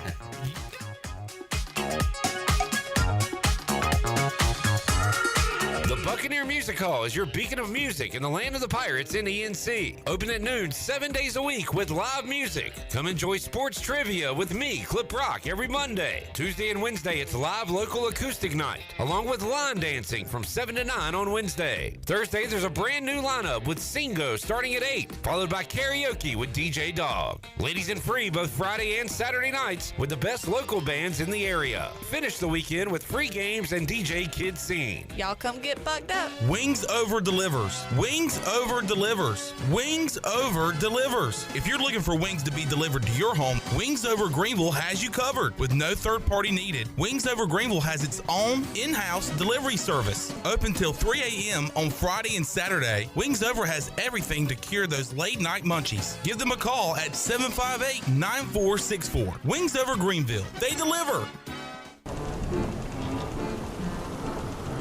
The Buccaneer Music Hall is your beacon of music in the land of the Pirates in ENC. Open at noon 7 days a week with live music. Come enjoy sports trivia with me, Clip Rock, every Monday. Tuesday and Wednesday, it's live local acoustic night, along with line dancing from 7 to 9 on Wednesday. Thursday, there's a brand new lineup with Singo starting at 8, followed by karaoke with DJ Dog. Ladies and free both Friday and Saturday nights with the best local bands in the area. Finish the weekend with free games and DJ Kid Scene. Y'all come get bugged up. Wings Over delivers. Wings Over delivers. Wings Over delivers. If you're looking for wings to be delivered to your home, Wings Over Greenville has you covered with no third party needed. Wings Over Greenville has its own in-house delivery service. Open till 3 a.m. on Friday and Saturday. Wings Over has everything to cure those late night munchies. Give them a call at 758-9464. Wings Over Greenville. They deliver.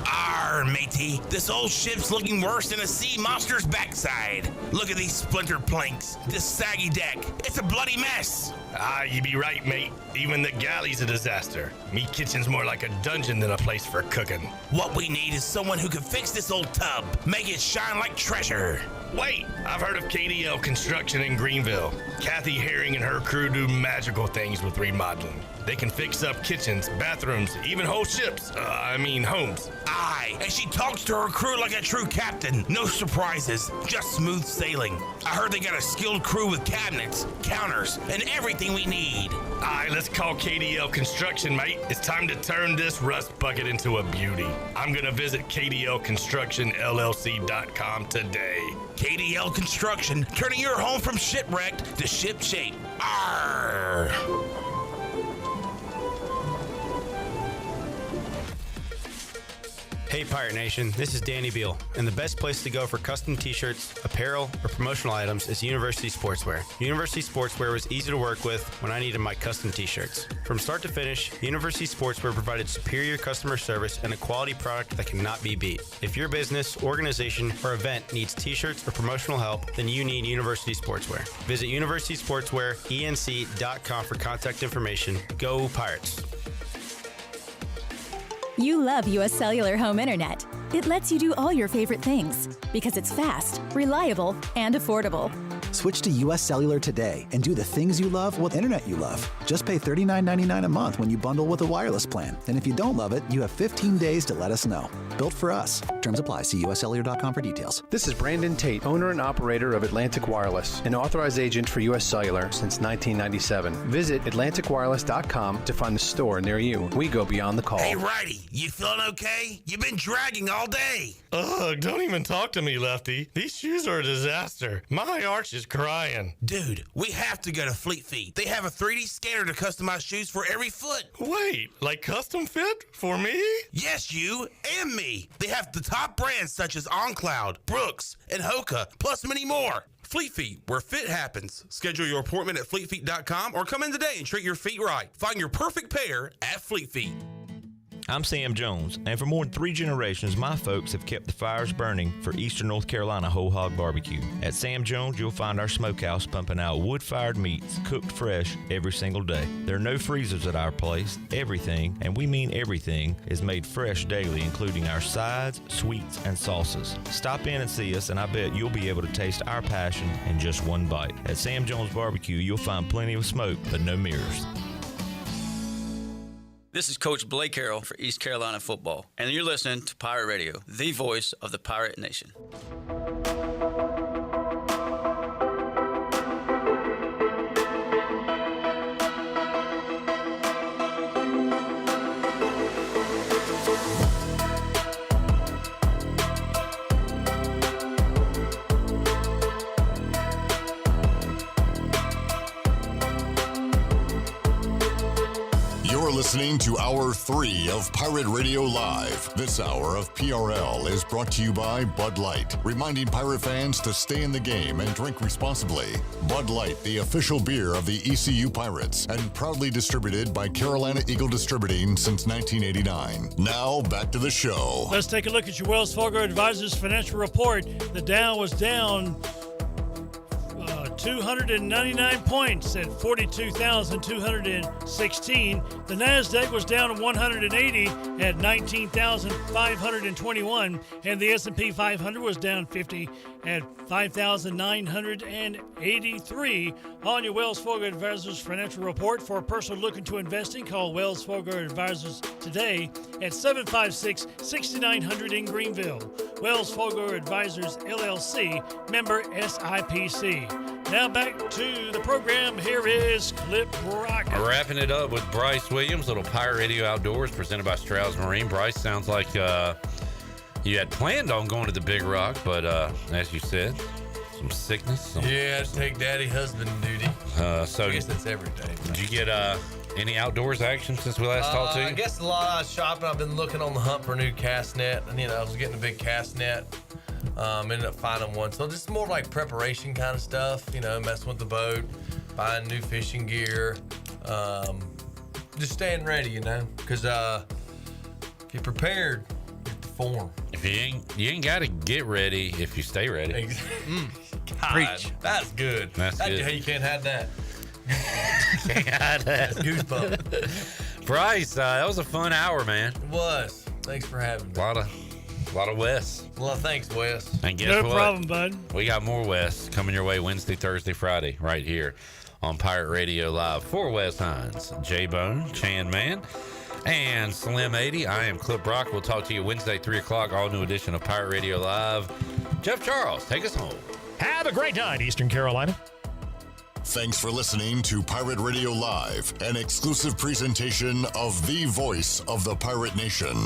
Arr, matey, this old ship's looking worse than a sea monster's backside. Look at these splintered planks, this saggy deck. It's a bloody mess. Ah, you be right, mate. Even the galley's a disaster. Me kitchen's more like a dungeon than a place for cooking. What we need is someone who can fix this old tub, make it shine like treasure. Wait, I've heard of KDL Construction in Greenville. Kathy Herring and her crew do magical things with remodeling. They can fix up kitchens, bathrooms, even whole ships. Homes. Aye, and she talks to her crew like a true captain. No surprises, just smooth sailing. I heard they got a skilled crew with cabinets, counters, and everything we need. Aye, let's call KDL Construction, mate. It's time to turn this rust bucket into a beauty. I'm gonna visit KDLConstructionLLC.com today. KDL Construction, turning your home from shipwrecked to ship shape. Arr! Hey Pirate Nation, this is Danny Beal, and the best place to go for custom t-shirts, apparel, or promotional items is University Sportswear. University Sportswear was easy to work with when I needed my custom t-shirts. From start to finish, University Sportswear provided superior customer service and a quality product that cannot be beat. If your business, organization, or event needs t-shirts or promotional help, then you need University Sportswear. Visit universitysportswearenc.com for contact information. Go Pirates! You love U.S. Cellular Home Internet. It lets you do all your favorite things because it's fast, reliable, and affordable. Switch to U.S. Cellular today and do the things you love with internet you love. Just pay $39.99 a month when you bundle with a wireless plan. And if you don't love it, you have 15 days to let us know. Built for us. Terms apply. See uscellular.com for details. This is Brandon Tate, owner and operator of Atlantic Wireless, an authorized agent for U.S. Cellular since 1997. Visit atlanticwireless.com to find the store near you. We go beyond the call. Hey, Righty, you feeling okay? You've been dragging all day. Ugh, don't even talk to me, Lefty. These shoes are a disaster. My arch is crying. Dude, we have to go to Fleet Feet. They have a 3D scanner to customize shoes for every foot. Wait, like custom fit? For me? Yes, you and me. They have the top brands such as OnCloud, Brooks, and Hoka, plus many more. Fleet Feet, where fit happens. Schedule your appointment at fleetfeet.com or come in today and treat your feet right. Find your perfect pair at Fleet Feet. I'm Sam Jones, and for more than 3 generations, my folks have kept the fires burning for Eastern North Carolina Whole Hog Barbecue. At Sam Jones, you'll find our smokehouse pumping out wood-fired meats cooked fresh every single day. There are no freezers at our place. Everything, and we mean everything, is made fresh daily, including our sides, sweets, and sauces. Stop in and see us, and I bet you'll be able to taste our passion in just one bite. At Sam Jones Barbecue, you'll find plenty of smoke, but no mirrors. This is Coach Blake Carroll for East Carolina football, and you're listening to Pirate Radio, the voice of the Pirate Nation. listening to Hour 3 of Pirate Radio Live. This hour of PRL is brought to you by Bud Light, reminding Pirate fans to stay in the game and drink responsibly. Bud Light, the official beer of the ECU Pirates, and proudly distributed by Carolina Eagle Distributing since 1989. Now, back to the show. Let's take a look at your Wells Fargo Advisors financial report. The Dow was down 299 points at 42,216. The NASDAQ was down 180 at 19,521. And the S&P 500 was down 50 at 5,983. On your Wells Fargo Advisors financial report. For a person looking to investing, call Wells Fargo Advisors today at 756-6900 in Greenville. Wells Fargo Advisors, LLC, member SIPC. Now back to the program. Here is Clip Rock. Wrapping it up with Bryce Williams, little Pirate Radio Outdoors presented by Strauss Marine. Bryce, sounds like you had planned on going to the Big Rock, but as you said, some sickness. Yeah, I take daddy husband duty. So I guess that's every day. Did you get any outdoors action since we last talked to you? I guess a lot of shopping. I've been looking on the hunt for a new cast net, and I was getting a big cast net. Ended up finding one. So just more like preparation kind of stuff, messing with the boat, buying new fishing gear, just staying ready, because if you're prepared, you perform. If you ain't got to get ready if you stay ready. God, preach. That's good. That's good. You can't have that. Can't have that. Goosebumps. Bryce, that was a fun hour, man. It was. Thanks for having me. A lot of Wes. Well, thanks, Wes. And guess no what? problem, bud. We got more Wes coming your way Wednesday, Thursday, Friday, right here on Pirate Radio Live. For Wes Hines, J-Bone, Chan Man, and Slim 80. I am Clip Brock. We'll talk to you Wednesday, 3 o'clock, all new edition of Pirate Radio Live. Jeff Charles, take us home. Have a great night, Eastern Carolina. Thanks for listening to Pirate Radio Live, an exclusive presentation of the voice of the Pirate Nation.